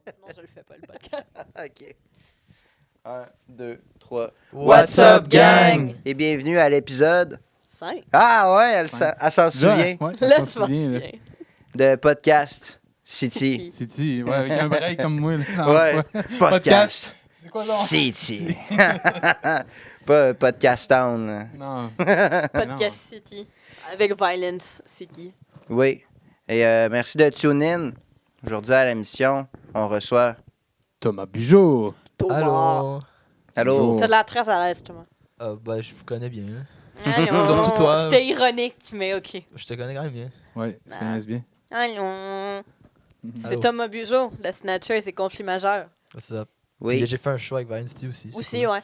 Sinon, je le fais pas, le podcast. OK. 1, 2, 3. What's up, gang? Et bienvenue à l'épisode... 5. Ah ouais, elle Cinq. s'en souvient. Ouais, Là, on je s'en m'en souvient. là. souviens. De podcast City. City, ouais, avec un break comme moi. Là, dans le Ouais, fois. podcast C'est quoi ça? City. Pas Podcast Town. là. Non. Podcast City. Avec Violence City. Oui. Et merci de tune in. Aujourd'hui à l'émission, on reçoit... Thomas Bugeaud. Thomas. Allô? Allô? Bonjour. T'as de la trace à l'aise, Thomas. Je vous connais bien. Hein. Allô. Surtout toi. C'était ironique, mais OK. Je te connais quand même bien. Ouais, ils se connaissent bien. Allô. C'est Allô. Thomas Bugeaud, de Snatcher et ses conflits majeurs. What's up? Oui. Puis j'ai fait un show avec Violence City aussi. c'est Aussi, cool. ouais.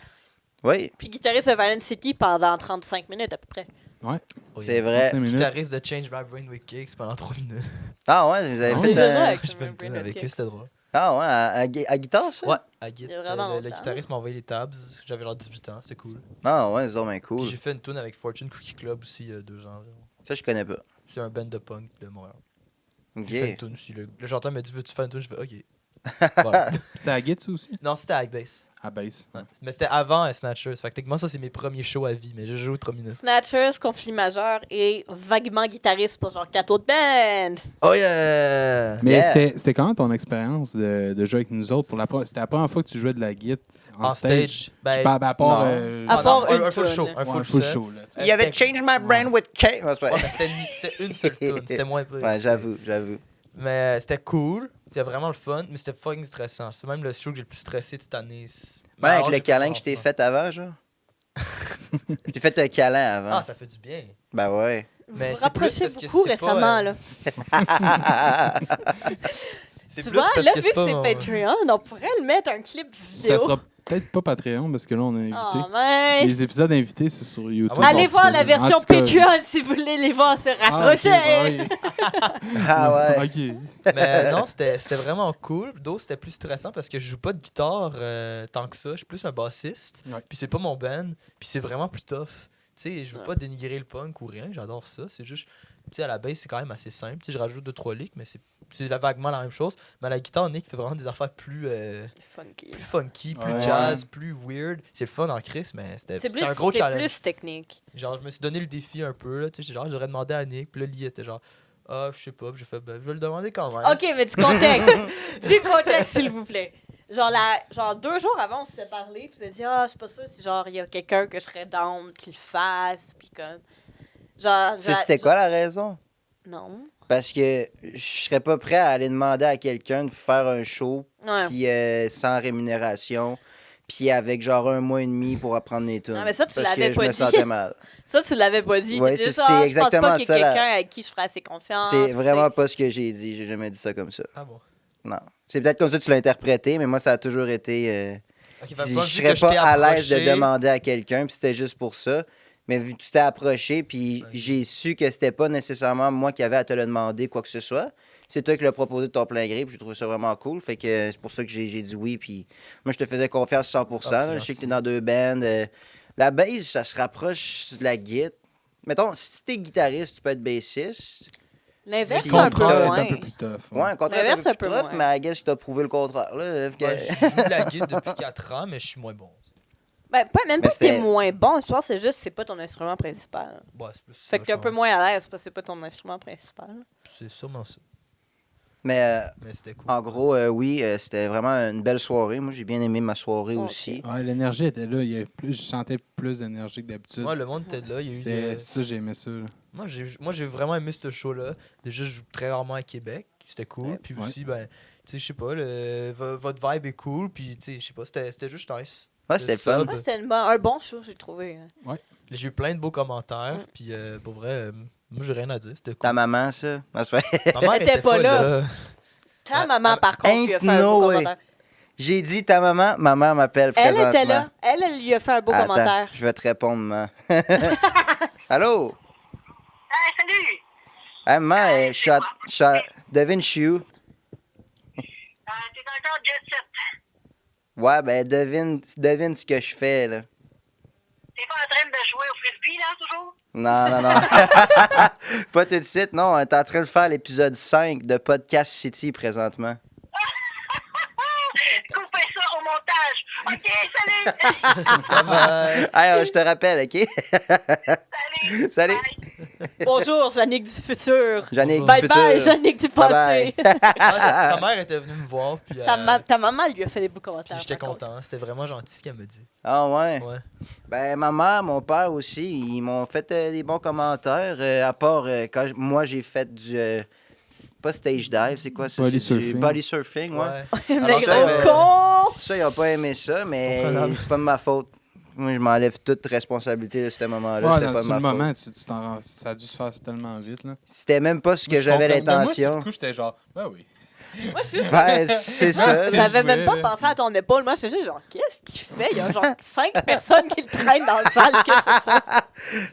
Oui, Puis guitariste de Violence City pendant 35 minutes à peu près. Ouais, Oui. c'est vrai. 5 minutes. Guitariste de Change My Brain with Kicks pendant 3 minutes. Ah ouais, vous avez Ah fait... ouais. Déjà un- avec Je fais une tune avec eux, c'était drôle. Ah ouais, à guitare, ça? Ouais, à Git. Il y a vraiment Le longtemps. guitariste m'a envoyé les tabs. J'avais genre 18 ans, c'était cool. Ah ouais, c'est vraiment Puis cool. j'ai fait une tune avec Fortune Cookie Club aussi il y a 2 ans environ. Ça, je connais pas. C'est un band de punk de Montréal. OK. J'ai fait une tune aussi. Le chanteur m'a dit veux-tu faire une tune? Je fais OK. Voilà. C'était à Git, ça aussi? Non, c'était avec bass. À base. Ouais. Mais c'était avant Snatchers. Fait que techniquement, ça, c'est mes premiers shows à vie. Mais j'ai joué 3 minutes. Snatchers, conflit majeur et vaguement guitariste pour genre 4 autres bands. Oh yeah! Mais Yeah. c'était quand ton expérience de jouer avec nous autres? C'était la première fois que tu jouais de la Git en En stage? stage. Je parle à part... non. À part une un full tune. show. Un ouais, full, full set. show. Là, tu sais. Il y avait C'était- Change My Brain with K. Non, c'est pas- Ouais, mais c'était une seule tune. C'était moins pire. Ouais, j'avoue. Mais c'était cool. C'était vraiment le fun. Mais c'était fucking stressant. C'est même le show que j'ai le plus stressé de cette année. Ouais, avec Alors, le j'ai câlin pas que je t'ai pensé. fait avant, genre. Je t'ai fait un câlin avant. Ah, ça fait du bien. Ben ouais. Mais Vous c'est rapprochez plus parce que beaucoup c'est pas, récemment, là. C'est Tu plus vois, parce là, que vu que c'est mon- Patreon, on pourrait le mettre un clip Ça vidéo. sera peut-être pas Patreon, parce que là, on a invité. Oh, mince. Les épisodes invités, c'est sur YouTube. Ah, moi, Allez bon, voir c'est- la version En tout cas, Patreon si vous voulez les voir se Ah, rapprocher. ok, Ah ouais. Ok. Mais non, c'était vraiment cool. D'autres, c'était plus stressant parce que je joue pas de guitare tant que ça. Je suis plus un bassiste. Ouais. Puis c'est pas mon band. Puis c'est vraiment plus tough. Tu sais, je veux Ouais. pas dénigrer le punk ou rien. J'adore ça. C'est juste, tu sais, à la base, c'est quand même assez simple. Tu sais, je rajoute 2-3 licks, mais c'est vaguement la même chose. Mais à la guitare, Nick fait vraiment des affaires plus funky, plus Ouais. jazz, plus weird. C'est le fun en Chris, mais C'est c'était plus, un gros c'est challenge. plus technique. Genre, je me suis donné le défi un peu. Là, tu sais, genre, j'aurais demandé à Nick. Puis là, Lee était genre, ah, je sais pas. Puis j'ai fait, ben, je vais le demander quand même. Ok, mais du contexte. Du contexte, s'il vous plaît. Genre 2 jours avant, on s'était parlé, puis on s'est dit, ah, je suis pas sûre si genre, il y a quelqu'un que je serais down qui le fasse, puis comme. Genre. Tu sais, c'était quoi la raison? Non. Parce que je serais pas prêt à aller demander à quelqu'un de faire un show Ouais. puis sans rémunération puis avec genre 1 mois et demi pour apprendre les tunes. Non, mais ça, tu Parce l'avais que pas je me dit. sentais mal. Ça, tu l'avais pas dit. Ouais, T'étais c'est- genre, c'est je pense exactement pas qu'il y ait ça, la- quelqu'un avec qui je ferais assez confiance. C'est tu vraiment sais. pas ce que j'ai dit. J'ai jamais dit ça comme ça. Ah bon. Non. C'est peut-être comme ça que tu l'as interprété, mais moi, ça a toujours été... Ok, je fait que vu serais que je t'ai pas à l'aise de approché- demander à quelqu'un, puis c'était juste pour ça. Mais vu que tu t'es approché, puis j'ai su que c'était pas nécessairement moi qui avais à te le demander, quoi que ce soit. C'est toi qui l'as proposé de ton plein gré, puis j'ai trouvé ça vraiment cool. Fait que c'est pour ça que j'ai dit oui, puis moi, je te faisais confiance 100%. Ah, c'est là. Je sais que t'es gentil. dans 2 bands. La bass, ça se rapproche de la guitare. Mettons, si t'es guitariste, tu peux être bassiste. L'inverse, Le c'est un peu contraire est moins. un peu plus tough. Ouais, un contraire L'inverse, un un peu peu plus tough, moins. mais I guess que t'as prouvé le contraire. Là, Ouais, je joue de la guide depuis 4 ans, mais je suis moins bon. Ben, même Mais pas que t'es c'était- moins bon, je pense que c'est juste c'est pas ton instrument principal. Ouais, c'est plus ça, Fait que t'es je un peu pense. moins à l'aise parce que c'est pas ton instrument principal. C'est sûrement ça. Mais Mais c'était cool. en gros, oui, c'était vraiment une belle soirée. Moi, j'ai bien aimé ma soirée Ok. aussi. Ouais, l'énergie était là. Il y avait plus, je sentais plus d'énergie que d'habitude. Moi, le monde était là. Il y a eu C'était ça, j'aimais ça. Là. Moi, j'ai vraiment aimé ce show-là. Déjà, je joue très rarement à Québec. C'était cool. Ouais. Puis Ouais. aussi, ben, tu sais, je sais pas, votre vibe est cool. Puis, tu sais, je sais pas, c'était juste nice. Ouais, c'était le ça, fun. ben, Ouais, c'était un bon show, j'ai trouvé. J'ai eu plein de beaux commentaires. Mm. Puis, pour vrai, moi, j'ai rien à dire. C'était Ta cool. maman, ça. Non, c'est vrai. Ma mère Elle était pas là. Ta Ah, maman, par contre, lui a fait un ain't beau no way. commentaire. J'ai dit ta maman, ma mère m'appelle Elle présentement. était là. Elle lui a fait un beau Attends, commentaire. je vais te répondre, maman. Allô? Hey, salut! Hey, maman, Hey, je suis à... Devine, je suis où? T'es encore jet set. Ouais, ben, devine ce que je fais, là. T'es pas en train de jouer au frisbee, là, toujours? Non, non, non. Pas tout de suite, non. On est en train de faire l'épisode 5 de Podcast City présentement. OK, salut! Alors, je te rappelle, OK? Salut! Salut. Bye. Bonjour, Yannick du futur. Jannick Bye du bye, futur. Yannick du Bye passé. Ta mère était venue me voir, puis Ta maman lui a fait des beaux puis commentaires. j'étais par contre. content. C'était vraiment gentil ce qu'elle me dit. Ah ouais? Ouais. Ben, ma mère, mon père aussi, ils m'ont fait des bons commentaires. À part quand moi, j'ai fait du... pas stage dive, c'est quoi ça? Body C'est du surfing. body surfing, ouais. Le Alors, gros ça, con! Ça, ils n'ont pas aimé ça, mais Comprenable. c'est pas de ma faute. Moi, je m'enlève toute responsabilité de ce moment-là. Ouais, C'était dans pas de sur ma le faute. moment, tu t'en rends- ça a dû se faire tellement vite. Là. C'était même pas ce que Moi, je j'avais comprends. Mais moi, l'intention. sur le coup, j'étais genre, ben oui. Moi, je suis juste. Ouais, c'est ça. J'avais même pas jouais, pensé à ton épaule. Moi, j'étais juste genre, qu'est-ce qu'il fait? Il y a genre 5 personnes qui le traînent dans la salle. Qu'est-ce que c'est ça?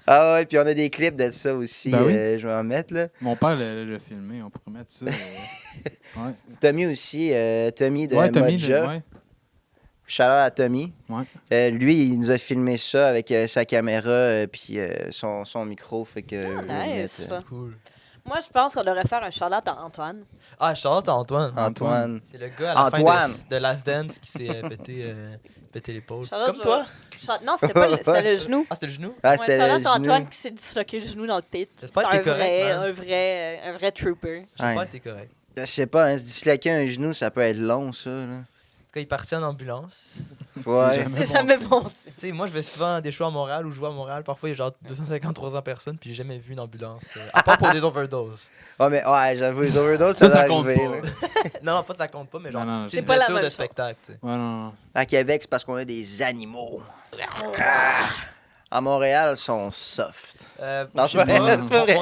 Ah ouais, puis on a des clips de ça aussi. Ben oui. Je vais en mettre, là. Mon père l'a filmé, on pourrait mettre ça. Ouais. Tommy aussi, Tommy de Ouais, Tommy, Modja. ouais. Shout-out à Tommy. Ouais. Lui, il nous a filmé ça avec sa caméra puis son micro. Fait que, je vais le Nice. mettre, Cool. Moi, je pense qu'on devrait faire un shout-out à Antoine. Ah, Charlotte Antoine. Antoine. C'est le gars à la Antoine. fin de Last Dance qui s'est pété l'épaule. Shout-out Comme toi. Non, c'était pas c'était le genou. Ah, c'était le genou? Ah, Ouais, c'était shout-out le à Antoine genou. qui s'est disloqué le genou dans le pit. J'espère C'est que un t'es correct, vrai, man. un vrai trooper. J'espère Ouais. que t'es correct. Je sais pas, hein, se disloquer un genou, ça peut être long, ça. Là. Quand il est parti en ambulance. Ouais. C'est jamais bon. Tu sais, moi, je vais souvent à des shows à Montréal ou je joue à Montréal. Parfois, il y a genre 250-300 personnes, puis j'ai jamais vu une ambulance. À part pour des overdoses. Ouais, mais ouais, j'avoue, les overdoses, Ça, ça, ça doit compte arriver, pas. là. Non, pas ça compte pas, mais genre, Non, non, c'est c'est une pas la blessure même de chose. spectacle, tu sais. Ouais, non, non. À Québec, c'est parce qu'on a des animaux. Ah. À Montréal, ils sont soft. Non, Je c'est sais vrai, pas, c'est pas vrai.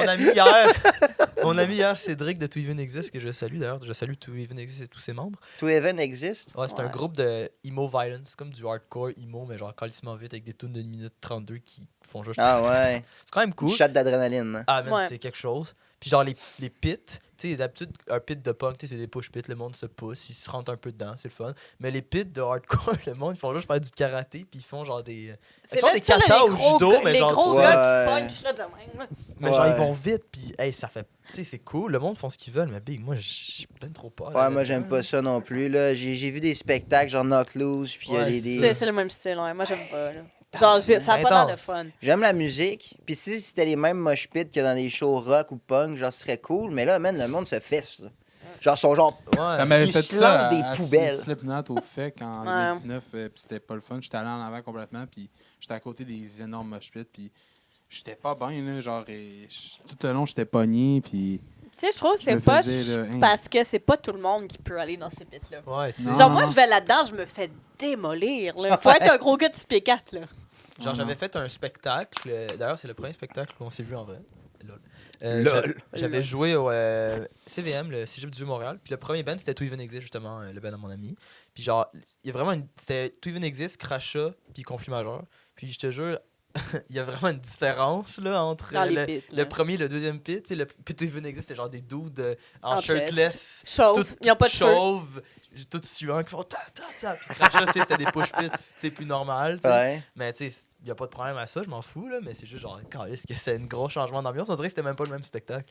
mon ami hier, Cédric de To Even Exist, que je salue d'ailleurs. Je salue To Even Exist et tous ses membres. To Even existe. Ouais, c'est un Ouais. groupe de emo violence. C'est comme du hardcore emo, mais genre calissement vite avec des tunes de 1 minute 32 qui font juste. Ah ouais. C'est quand même cool. Shot d'adrénaline. Hein. Ah, man, Ouais. c'est quelque chose. Puis genre les pits, tu sais, d'habitude, un pit de punk, tu sais, c'est des push pits, le monde se pousse, ils se rentrent un peu dedans, c'est le fun. Mais les pits de hardcore, le monde, ils font juste faire du karaté, puis ils font genre des. Ils font des ça, là, katas les au gros judo, gars- mais les genre. gros Ouais. gars qui punch là de même. là. Mais genre, Ouais. ils vont vite, puis hey, ça fait. Tu sais, c'est cool, le monde font ce qu'ils veulent, mais big, moi, j'ai ben trop peur. Ouais, là, moi, j'aime pas ça non plus. Là. J'ai vu des spectacles, genre Knock Loose, puis il y a Ouais, des... C'est le même style, ouais. Moi, j'aime pas. Là. Genre, ça a pas l'air de fun. J'aime la musique. Puis si c'était les mêmes mosh pits que dans des shows rock ou punk, genre, ce serait cool. Mais là, man, le monde se fesse. Là. Genre, ils sont genre... Ouais. Ça m'avait Ils fait se ça lancent des à poubelles. Slipknot au FEC en Ouais. 2019, puis c'était pas le fun. J'étais allé en avant complètement, puis j'étais à côté des énormes mosh pits, puis j'étais pas bien, là, genre, tout le long, j'étais pogné, puis... Tu sais, je trouve que Je c'est me pas faisais, là, hein. parce que c'est pas tout le monde qui peut aller dans ces pits-là. Ouais, tu sais. Non. Genre, moi, je vais là-dedans, je me fais démolir. Là. Faut être un gros gars de 6 pieds 4, là. Genre, j'avais fait un spectacle. D'ailleurs, c'est le premier spectacle qu'on s'est vu en vrai. Lol. Lol. J'avais joué au CVM, le Cégep du Vieux-Montréal. Puis le premier band, c'était To Even Exist, justement, le band de mon ami. Puis genre, il y a vraiment c'était To Even Exist, Crachat, puis Conflit majeur. Puis je te jure, il y a vraiment une différence là, entre Dans les pits, là. le premier et le deuxième pit. Tu sais, le pit To Even Exist, c'était genre des dudes en En chirtless. Chauve. Ils ont pas de feu. chauve, tout suant, qui font ta ta ta. Puis Crachat, tu sais, c'était des push pits, c'est plus normal. Tu sais. Ouais. Mais tu sais, il n'y a pas de problème à ça, je m'en fous, là, mais c'est juste genre, est-ce que c'est un gros changement d'ambiance? On dirait que c'était même pas le même spectacle.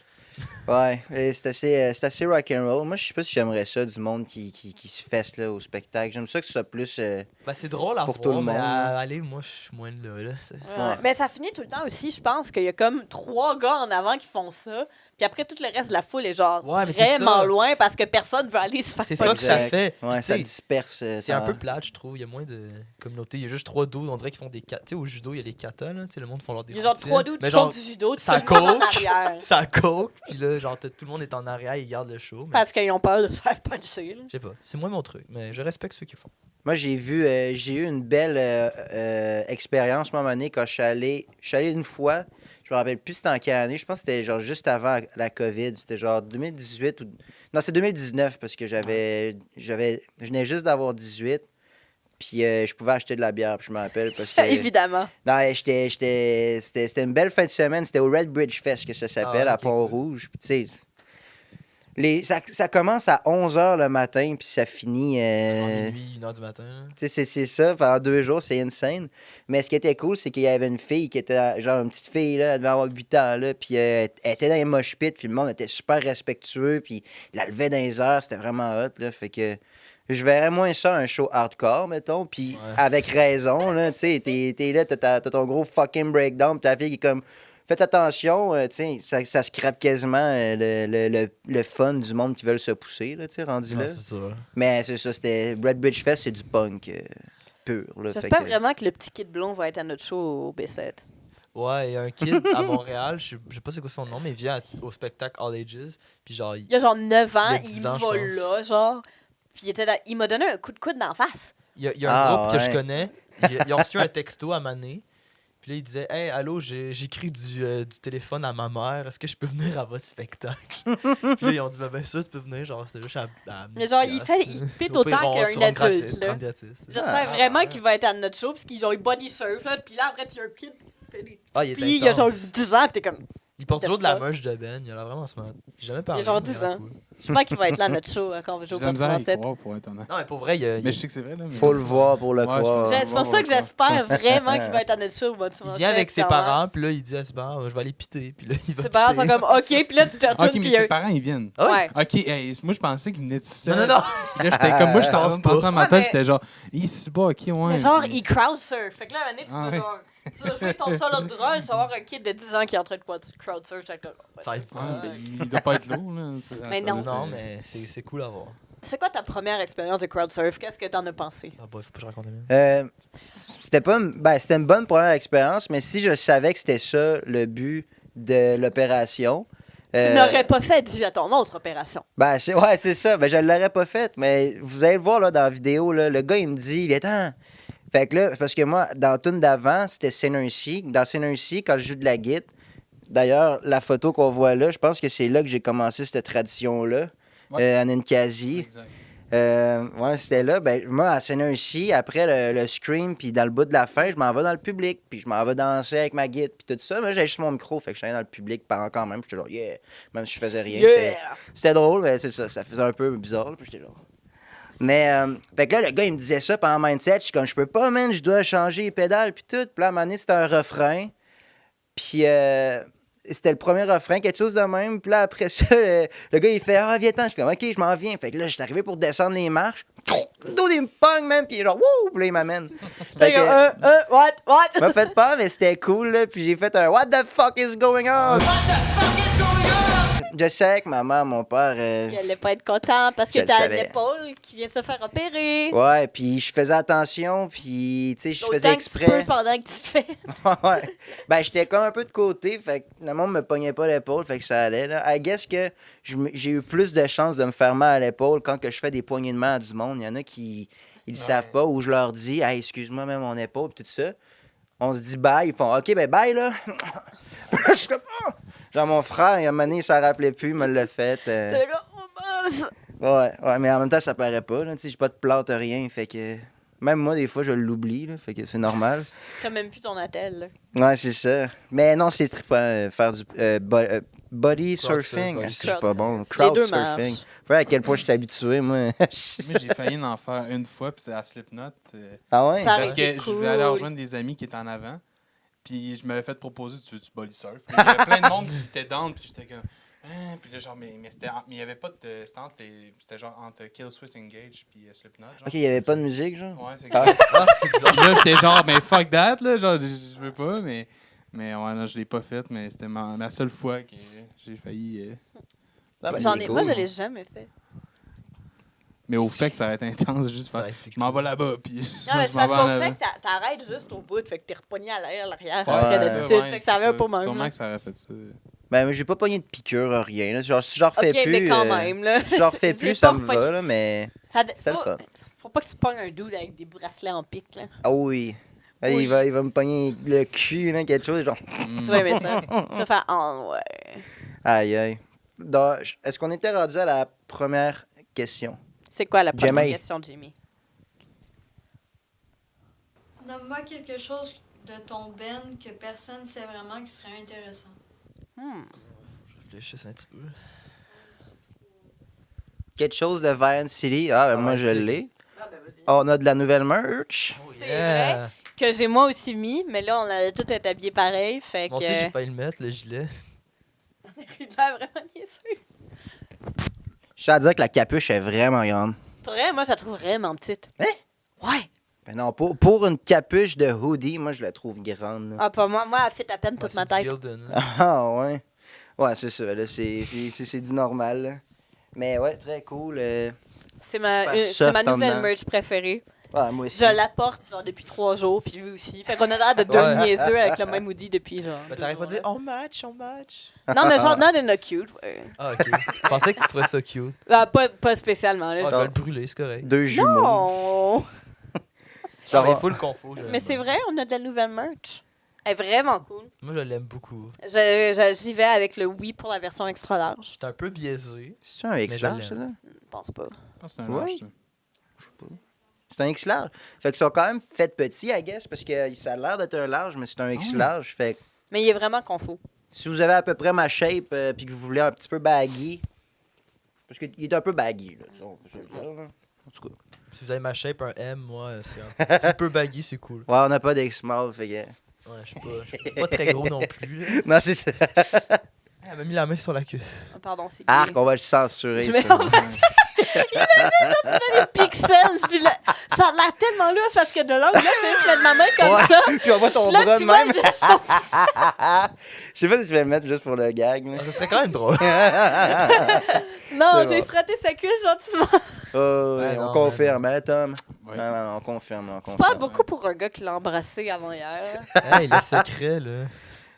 Ouais, et c'est assez rock'n'roll. Moi, je sais pas si j'aimerais ça, du monde qui se fesse là, au spectacle. J'aime ça que ce soit plus... Ben, c'est drôle à Pour voir, tout le mais monde, là. allez, moi, je suis moins de là. C'est- Ouais. Mais ça finit tout le temps aussi, je pense qu'il y a comme 3 gars en avant qui font ça. Puis après, tout le reste de la foule est genre Ouais, mais c'est vraiment ça. loin parce que personne veut aller se faire C'est puncher. ça que ça fait. Ouais, Puis, ça tu sais, disperse. c'est un peu plate, je trouve. Il y a moins de communauté. Il y a juste 3 dudes, on dirait qu'ils font des katas. Tu sais, au judo, il y a les katas, là. Tu sais, le monde font genre des Il y a genre routines. 3 dudes Mais qui font genre, du judo, ça tout le monde en coke. arrière. ça coke, puis là, genre, tout le monde est en arrière, ils regardent le show. Mais Parce qu'ils ont peur de se faire puncher. Là. je sais pas, c'est moins mon truc, mais je respecte ceux qui font. Moi, j'ai eu une belle expérience, à un moment donné, quand je suis allé une fois, je me rappelle plus c'était en quelle année, je pense que c'était genre juste avant la COVID, c'était genre 2018 ou... Non, c'est 2019, parce que je venais juste d'avoir 18, puis je pouvais acheter de la bière, puis je me rappelle, parce que... Évidemment. Non, c'était une belle fin de semaine, c'était au Red Bridge Fest que ça s'appelle, Ah, à ok, Pont-Rouge, puis tu sais... Ça commence à 11h le matin, puis ça finit... Minuit, 1h du matin. Là. Tu sais, c'est ça, pendant 2 jours, c'est insane. Mais ce qui était cool, c'est qu'il y avait une fille qui était, genre, une petite fille, là, elle devait avoir 8 ans, là, puis elle était dans les mosh pits, puis le monde était super respectueux, puis il la levait dans les airs, c'était vraiment hot, là, fait que je verrais moins ça un show hardcore, mettons, puis avec raison, là, tu sais, t'es là, t'as ton gros fucking breakdown, puis ta fille qui est comme... Faites attention, tu sais, ça scrape quasiment le fun du monde qui veulent se pousser, là, tu sais, rendu là. C'est ça. Mais c'est ça, c'était... Red Bridge Fest, c'est du punk pur, là. J'espère fait que- vraiment que le petit kid blond va être à notre show au B7. Ouais, il y a un kid à Montréal, je sais pas c'est quoi son nom, mais il vient au spectacle All Ages. Puis genre, Il y a genre 9 ans, Il y a il 10 ans, je va pense. là, genre. Puis il m'a donné un coup de coude d'en face. il y a un groupe que je ouais. connais. Ils ont reçu un texto à Mané. Puis là, il disait Hey, allô, j'écris du téléphone à ma mère. Est-ce que je peux venir à votre spectacle? Puis là, ils ont dit Ben, ça, tu peux venir. Genre, c'était juste à Mais genre, il pète autant qu'un adulte, là. J'espère vraiment qu'il va être à notre show, parce qu'ils ont eu body surf, là. Puis là, après, tu as un kid. Ah, il est Puis il y a genre intense. 10 ans, pis t'es comme. Il porte toujours de la fuck? merch de Ben. Il a l'air vraiment smart. J'ai jamais parlé. Il a genre mais il a 10 l'air ans. cool. J'espère qu'il va être là à notre show quand on va J'ai jouer de au la misère à Continent y 7. croire, pour être honnête. Non, mais pour vrai, il y a. Mais je sais que c'est vrai, là. Mais... Faut le voir pour le Ouais, je croire. pense- C'est pour ça que j'espère vraiment qu'il va être à notre show au Bâtiment Il vient avec 7, ses ça parents, va. puis là, il dit à ses parents, je vais aller piter. Puis là, il va Ses parents sont piter. comme, OK, puis là, tu te Ok, retournes, mais puis ses parents, ils viennent. Ah ouais? Ouais. Ok, hey, moi je pensais qu'il venait tout seul. Non, non, non! Puis là, j'étais comme moi, j'étais en train de penser à ma Ouais, tête, mais- j'étais genre, c'est pas ok, ouais. Mais genre, Puis- il crowd surf. Fait que là, à un moment donné, tu Ah vas ouais. genre. Tu vas jouer ton solo de drone, tu vas avoir un kid de 10 ans qui est en train de crowd surf. Fait que là, ouais. Ça va être Ouais, cool. mais il doit pas être lourd, là. Mais non. Non, mais c'est cool à voir. C'est quoi ta première expérience de crowd surf? Qu'est-ce que t'en as pensé? Ah, bah, faut pas que je raconte la mienne. C'était une bonne première expérience, mais si je savais que c'était ça le but de l'opération. Tu n'aurais pas fait dû à ton autre opération. Ouais, c'est ça. Ben, je l'aurais pas fait, mais vous allez le voir là, dans la vidéo, là, le gars, il me dit, viens-t'en. Fait que là, parce que moi, dans la tune d'avant, c'était Saint-Nancy. Dans Saint-Nancy, quand je joue de la guitare, d'ailleurs, la photo qu'on voit là, je pense que c'est là que j'ai commencé cette tradition-là, Ouais. à Ninkasi. Exact. Ouais, c'était là. Ben, moi, à Saint-Nancy, après le scream, puis dans le bout de la fin, je m'en vais dans le public, puis je m'en vais danser avec ma guitare, puis tout ça. Mais j'ai juste mon micro, fait que je suis allé dans le public quand même. J'étais genre, yeah, même si je faisais rien. C'était drôle, mais c'est ça. Ça faisait un peu bizarre, là, puis j'étais genre. Mais, fait que là, le gars, il me disait ça pendant mindset. Je suis comme, je peux pas, man, je dois changer les pédales, puis tout. Puis là, à un moment donné, c'était un refrain. Puis, c'était le premier refrain, quelque chose de même. Puis là, après ça, le gars, il fait, ah, viens-t'en. Je suis comme, OK, je m'en viens. Fait que là, je suis arrivé pour descendre les marches. D'où il me pogne, man. Puis genre, wouh, puis là, il m'amène. Fait que, What? m'a fait peur, mais c'était cool, là. Puis j'ai fait un What the fuck is going on? Je sais que ma mère, mon père. Il allait pas être content parce que Je le t'as savais. l'épaule qui vient de se faire opérer. Ouais, puis je faisais attention, puis tu sais, je Autant faisais que tu exprès. peux pendant que tu te fais. Ouais. Ben, j'étais comme un peu de côté, fait que le monde me pognait pas l'épaule, fait que ça allait, là. I guess que j'ai eu plus de chances de me faire mal à l'épaule quand que je fais des poignées de main à du monde. Il y en a qui ils le savent pas, ou je leur dis, hey, excuse-moi, même mon épaule, pis tout ça. On se dit bye, ils font, OK, ben bye, là. Je suis comme, oh! Genre, mon frère, il a mané, il s'en rappelait plus, il me l'a fait. T'es là, oh, mince. Ouais, mais en même temps, ça paraît pas, là. Tu sais, j'ai pas de plante, rien, fait que. Même moi, des fois, je l'oublie, là, fait que c'est normal. T'as même plus ton attel, là. Ouais, c'est ça. Mais non, c'est trippant, faire du body Crowd surfing. surf, Ah, c'est pas bon. Les Crowd deux surfing. marchent. Faut voir à quel point je suis habitué, moi. Moi, j'ai failli en faire une fois, puis c'est à Slipknot. Ah ouais? Ça Parce été que je cool. voulais aller rejoindre des amis qui étaient en avant. Puis je m'avais fait proposer, tu veux-tu body surf? Mais il y avait plein de monde qui était down, puis j'étais comme. Hein? Puis là, genre, mais il y avait pas de. C'était genre entre Kill Switch Engage puis Slipknot. Genre. Ok, il y avait pas de musique, genre? Ouais, c'est Ah. exact. Ah, c'est bizarre. Puis là, j'étais genre, mais fuck that, là. Genre, je veux pas, mais ouais, non, je l'ai pas fait, mais c'était ma seule fois que j'ai failli. Ah, ben, J'en c'est ai, cool. moi, je l'ai jamais fait. Mais au fait que ça va être intense, juste Ça faire. a été Je m'en vais là-bas, puis. Non, mais je c'est m'en parce vais qu'on en fait avant. que t'arrêtes juste au bout, fait que t'es repogné à l'arrière, Ouais, alors que c'est d'habitude, ouais, fait que ça c'est revient pas même. Sûrement là. que ça aurait fait ça. Ben, moi, j'ai pas pogné de piqûre, rien. Là. Genre, si j'en refais Ok, plus. mais quand même, là. Si j'en refais J'ai plus, pas ça me repogné. va, là, mais. C'était le fun. Faut pas que tu pognes un dude avec des bracelets en pique, là. Ah oui. Ben, Oui. il va me pogner le cul, là, quelque chose, genre. Tu vas aimer ça. Tu vas faire, oh, ouais. Aïe, aïe. Donc, est-ce qu'on était rendu à la première question? C'est quoi la première Jamie. question, Jimmy? Donne-moi quelque chose de ton Ben que personne ne sait vraiment qui serait intéressant. Hmm. Je réfléchisse un petit peu. Quelque chose de Violent City. Ah, ben moi, je Violent City. l'ai. On a de la nouvelle merch. Oh, C'est vrai. Que j'ai moi aussi mis, mais là, on a tout été habillé pareil, fait Moi que... aussi, j'ai failli le mettre, le gilet. On a eu l'air vraiment niaiseux. Je tiens à dire que la capuche est vraiment grande. Pour vrai, moi, je la trouve vraiment petite. Hein? Ouais. Ben non, pour une capuche de hoodie, moi, je la trouve grande. là. Ah, pas moi. Moi, elle fait à peine Ouais, toute ma c'est du tête. Gildan, là. Ah, ouais. Ouais, c'est ça. Là, c'est du normal. Là. Mais ouais, très cool. C'est Super c'est soft ma en nouvelle dedans. merch préférée. Ouais, moi aussi. Je la porte genre depuis 3 jours, puis lui aussi. Fait qu'on a l'air de deux Ouais. niaiseux avec le même hoodie depuis genre. Ben, 2 t'arrêtes pas jours, de dire là. on match, on match. Non, mais genre, not in a cute. Ouais. Ah, ok. Je pensais que tu trouvais ça cute. Ah, pas spécialement. Ah, Là. je vais le brûler, c'est correct. Deux jumeaux. Non! Ah, mais Genre- full confo. Mais c'est vrai, on a de la nouvelle merch. Elle est vraiment cool. Moi, je l'aime beaucoup. J'y vais avec le oui pour la version extra large. J'étais un peu biaisé. C'est-tu un X Mais je large, l'aime. ça, là? Je pense pas. Je pense que c'est un Ouais. large, ça. C'est un X large. Fait qu'ils sont quand même faits petits, I guess, parce que ça a l'air d'être un large, mais c'est un X Ah ouais. large. Fait que Mais il est vraiment confus. si vous avez à peu près ma shape, puis que vous voulez un petit peu baggy, parce qu'il est un peu baggy, là, disons, je veux dire, là. En tout cas. Si vous avez ma shape, un M, moi, c'est un petit peu baggy, c'est cool. Ouais, on n'a pas d'X small, fait que... Ouais, je suis pas très gros non plus. Là. Non, c'est ça. Elle m'a mis la main sur la cuisse. Ah, pardon, c'est Arc, gay. on va le censurer. Je ça. vais- Les pixels, puis ça a l'air tellement louche parce que de l'angle, là, je mets ma main comme Ouais. ça. Puis on voit ton Là, bras tu de vois, même. je son Je sais pas si je vais le mettre juste pour le gag. là. Ah, ça serait quand même drôle. Non, C'est j'ai bon. frotté sa cuisse gentiment. Oh, ouais, Ouais, on non, confirme, hein, Tom? Ouais. Non, non, on confirme, on C'est confirme. pas beaucoup pour un gars qui l'a embrassé avant hier. Hey, le secret, là.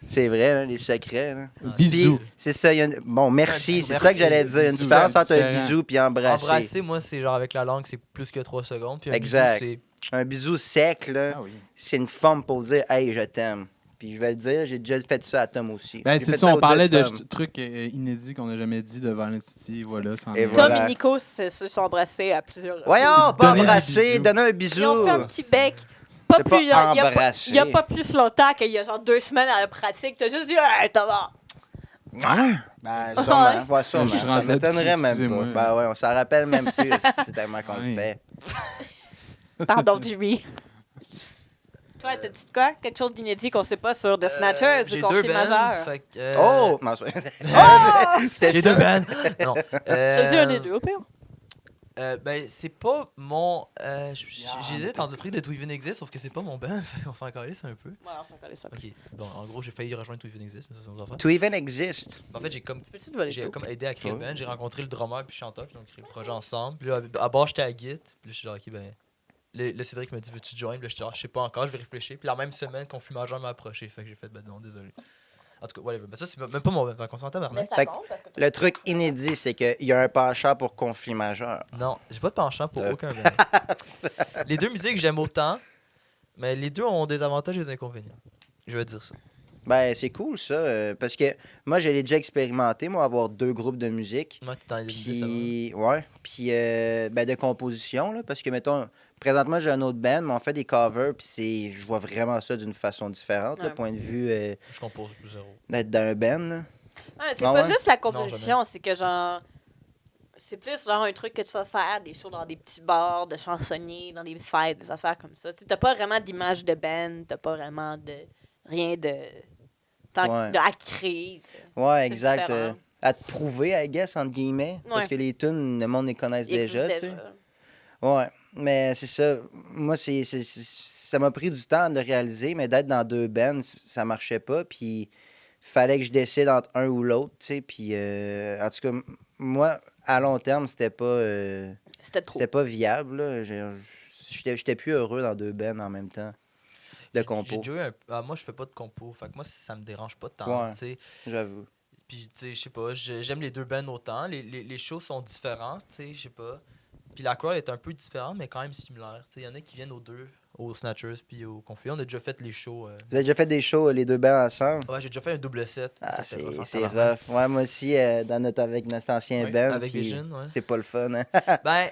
C'est vrai, là, les secrets. Là. Bisous. Puis, c'est ça, il y a une... Bon, merci, Un bisou, c'est ça que j'allais merci. dire. Une Bisous, différence c'est entre un différent. bisou et embrasser. Embrasser, moi, c'est genre avec la langue, c'est plus que 3 secondes. Puis un Exact. bisou, Un bisou sec, là, Ah oui. c'est une forme pour dire « Hey, je t'aime ». Puis je vais le dire, j'ai déjà fait ça à Tom aussi. Ben, J'ai c'est fait ça, on aux parlait deux de Tom. trucs inédits qu'on n'a jamais dit de Violent City. Voilà, c'en Et est. voilà. Tom et Nico se sont embrassés à plusieurs reprises. Voyons, pas Donner des embrasser, bisous. donner un Ils ont fait un bisou. petit bec. Pas C'est plus, pas il y a embrasser. il y a pas plus longtemps qu'il y a genre 2 semaines à la pratique. T'as juste dit, hey, Thomas. Ben, sûrement. Ouais, sûrement. Je Ça rentrais m'étonnerait dessus, même pas. excusez-moi. Ben ouais, on s'en rappelle même plus. C'est tellement qu'on le Ouais. fait. Pardon, Jimmy. Toi, t'as-tu de quoi? Quelque chose d'inédit qu'on sait pas sur The Snatchers J'ai ou 2 conflit majeur? bands. Fait que, Oh! Non, c'est- C'était J'ai ça. 2 bands. Non. Choisis un des deux, au pire. Ben, c'est pas mon. Yeah, J'hésite entre le truc de To Even Exist, sauf que c'est pas mon band. On s'en calisse un peu. Ouais, on s'en connaît ça. Ok, bon, en gros, j'ai failli rejoindre To Even Exist, mais ça, c'est une autre affaire. To even exist. En fait, j'ai comme. Peux-tu te voler J'ai tout? comme aidé à créer le Ouais. band, j'ai rencontré le drummer puis le chanteur, puis on a créé le projet ensemble. Puis là, à bord, j'étais à Git, puis là, je suis genre, ok, ben. Le Cédric m'a dit, veux-tu te joindre? Puis là, j'étais genre, je sais pas encore, je vais réfléchir. Puis la même semaine, Conflit Majeur m'a approché, fait que j'ai fait, ben non, désolé. En tout cas, whatever. Mais ça, c'est même pas mon band, fait qu'on s'entend, Mais Bernard. ça Fait compte parce que Le truc inédit, c'est qu'il y a un penchant pour conflit majeur. Non, j'ai pas de penchant pour aucun band. Les deux musiques, j'aime autant, mais les deux ont des avantages et des inconvénients. Je vais dire ça. Ben, c'est cool, ça. Parce que moi, j'ai déjà expérimenté, moi, avoir 2 groupes de musique. Moi, t'es dans les idées, ça va. Puis, ouais. Puis, ben, de composition, là. Parce que, mettons, présentement, j'ai un autre band, mais on fait des covers, puis je vois vraiment ça d'une façon différente, Ouais. le point de vue Je compose plus zéro. d'être dans un band, là. Ouais, c'est Ah pas ouais? juste la composition, c'est que genre. C'est plus genre un truc que tu vas faire, des shows dans des petits bars de chansonniers, dans des fêtes, des affaires comme ça. Tu sais, t'as pas vraiment d'image de band, t'as pas vraiment de. Rien de. Ouais. À créer. tu sais. Ouais, C'est exact. différent. À te prouver, I guess, entre guillemets. Parce Ouais. que les tunes, le monde les connaissent Il déjà, tu existe sais. déjà. Ouais, mais c'est ça. Moi, ça m'a pris du temps de le réaliser, mais d'être dans 2 bands, ça marchait pas. Puis, fallait que je décide entre un ou l'autre, tu sais. Puis, en tout cas, moi, à long terme, c'était pas viable. Là. J'étais plus heureux dans 2 bands en même temps de J'ai compo, déjà eu moi, je fais pas de compo. Fait que moi, ça me dérange pas tant. Ouais. Tu sais. j'avoue. Puis, tu sais, je sais pas, j'aime les 2 bands autant. Les shows sont différents, tu sais, je sais pas. Puis la crowd est un peu différente, mais quand même similaire. Tu sais, il y en a qui viennent aux deux, aux Snatchers puis aux Conflits. On a déjà fait les shows. Vous avez déjà fait des shows, les 2 bands ensemble? Ouais, j'ai déjà fait un double set. Ah, Ça, c'était rough en c'est tabarnak. rough. Ouais, moi aussi, avec notre ancien Ouais, band. avec puis Vision, ouais. C'est pas le fun, hein? Ben,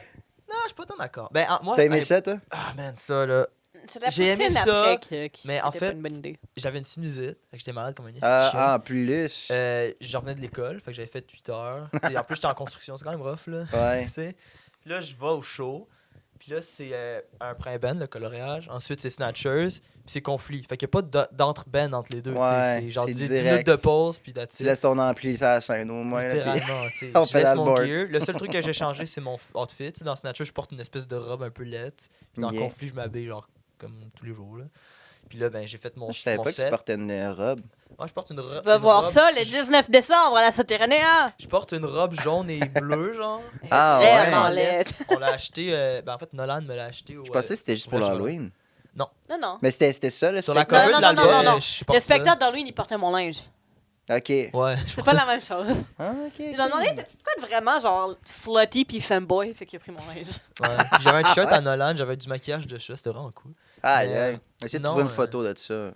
non, je suis pas tant d'accord. Ben, moi. T'as aimé hey, ça, toi? Ah, man, ça, là. C'est la J'ai aimé poutine ça, après mais en était pas fait, une bonne idée. J'avais une sinusite, fait que j'étais malade comme un chien. Ah, en plus. Je revenais de l'école, fait que j'avais fait 8 heures. T'sais, en plus, j'étais en construction, c'est quand même rough, là. Ouais. T'sais. Puis là, je vais au show. Puis là, c'est un pré-band, le coloriage. Ensuite, c'est Snatchers. Puis c'est Conflit. Fait qu'il n'y a pas d'entre-band entre les deux. Ouais, C'est genre c'est 10 direct. minutes de pause. Puis that's Tu it. laisses ton ampli sur la scène au moins. là, puis- Littéralement, tu sais. On Je fait laisse dans le mon board. gear. Le seul truc que j'ai changé, c'est mon outfit. T'sais, dans Snatchers, je porte une espèce de robe un peu laide. Puis dans Ok. Conflit, je m'habille genre comme tous les jours. Là. Puis là, ben, j'ai fait mon, Je savais mon pas que tu set. portais une robe. Ouais, je porte une Tu robe. vas voir ça le 19 décembre à la Soterranea. Je porte une robe jaune et bleue, genre. Ah Vraiment ouais. laide. On l'a acheté. Ben, en fait, Nolan me l'a acheté au. Je pensais que c'était juste pour l'Halloween. Non, non. Mais c'était ça, le Sur la spectacle? cover Non, de non, non, l'album, non, non. je porte Le spectacle d'Halloween, il portait mon linge. Ok. ça. Ouais. C'est pas la même chose. Ah, ok. Il m'a demandé, t'as-tu de quoi de vraiment genre slutty puis femboy? Fait qu'il a pris mon linge. Ouais. Puis j'avais un t-shirt à Nolan, j'avais du maquillage de chat, c'était vraiment cool. Aïe, Mais, aïe. Essaye de non, trouver une photo de ça.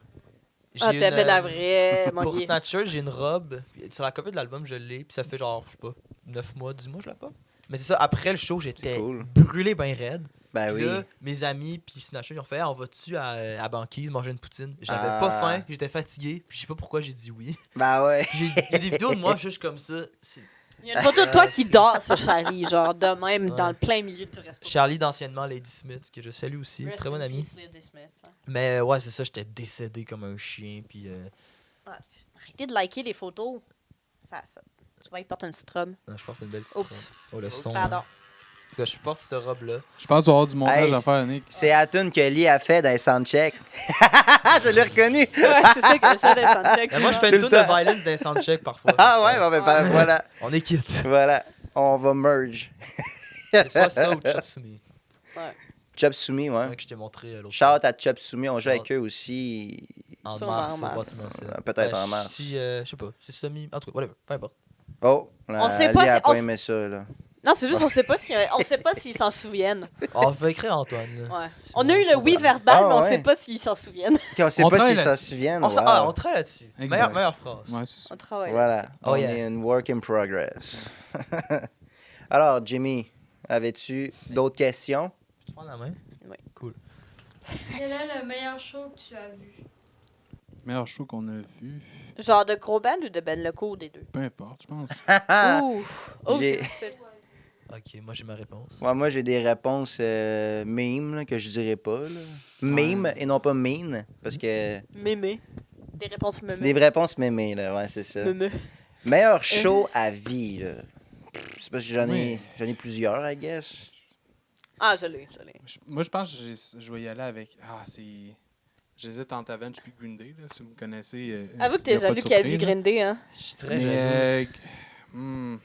Ah, J'ai t'avais une, la vraie, mon Pour gars. Snatcher, j'ai une robe. Puis sur la cover de l'album, je l'ai. Puis ça fait genre, je sais pas, 9 mois, 10 mois, je l'ai pas. Mais c'est ça, après le show, j'étais C'est cool. brûlé ben raide. Ben Puis oui. là, mes amis puis Snatcher, ils ont fait, on va-tu à Banquise manger une poutine? J'avais Ah. pas faim, j'étais fatigué. Puis je sais pas pourquoi j'ai dit oui. Ben ouais. Puis il y a des vidéos de moi juste comme ça. C'est Il y a une photo de toi qui dort sur Charlie, genre de même dans le plein milieu du resto. Charlie d'anciennement Lady Smith, que je salue aussi, Rest très in bonne amie. peace, Lady Smith. Mais ouais, c'est ça, j'étais décédé comme un chien. Puis Ah, arrêtez de liker les photos. Ça. Tu vas y porter une petite robe. je porte une belle petite Oups. robe. Oh, le son. Pardon. En tout cas, je porte cette robe-là. Je pense qu'il va y avoir du montage Hey, à faire, Nick. C'est la tune que Lee a fait dans les soundchecks. Je l'ai reconnu. Ouais, c'est ça que je fais des soundchecks. Mais moi, je Tout fais le une tune de temps. violence dans les soundchecks parfois. Ah ouais, bon, ben, voilà. On est quitte. Voilà. On va merge. C'est soit ça ou Chop Suey. Chop Sumi, ouais. Ouais, que je t'ai montré l'autre Shout à Chop Sumi, on joue avec eux aussi. En Sûrement mars, en au mars. bâtiment Cell. Peut-être en mars. Si, je sais pas, c'est semi. En tout cas, whatever, peu importe. Oh, On sait pas Lee a si- pas on aimé ça, là. Non, c'est juste on sait pas s'ils s'en souviennent. On va écrire Antoine. là. Ouais. On a eu le oui verbal, Ah, mais on ouais. sait pas s'ils s'en souviennent. Ok, on sait On pas travaille s'ils s'en là-dessus. souviennent. On, wow. on travaille là-dessus. Exact. Meilleure phrase. Ouais, c'est ça. On travaille Voilà, là-dessus. Oh, on yeah. est une work in progress. Alors, Jimmy, avais-tu d'autres questions? Tu prends la main? Oui. Cool. Quel est le meilleur show que tu as vu? Meilleur show qu'on a vu, Genre de gros band ou de band locaux des deux? peu importe, je pense. Ouh. Oh, J'ai- c'est- Ok, moi j'ai ma réponse. Ouais, moi, j'ai des réponses meme là, que je dirais pas. Là. Meme et non pas mean. Parce que. Mémé. Des réponses mémé. Des réponses mémées, là. Ouais, c'est ça. Mémé. Meilleur show à vie, là. C'est parce que j'en ai, Oui. j'en ai plusieurs, I guess. Ah, je l'ai. Moi, je pense que je vais y aller avec. Ah, c'est. J'hésite entre Avenge puis Green Day, là, si vous me connaissez. Avoue que y t'es a pas jaloux de qu'il y a vu surprise, Green Day, hein? Je suis très Mais, jaloux.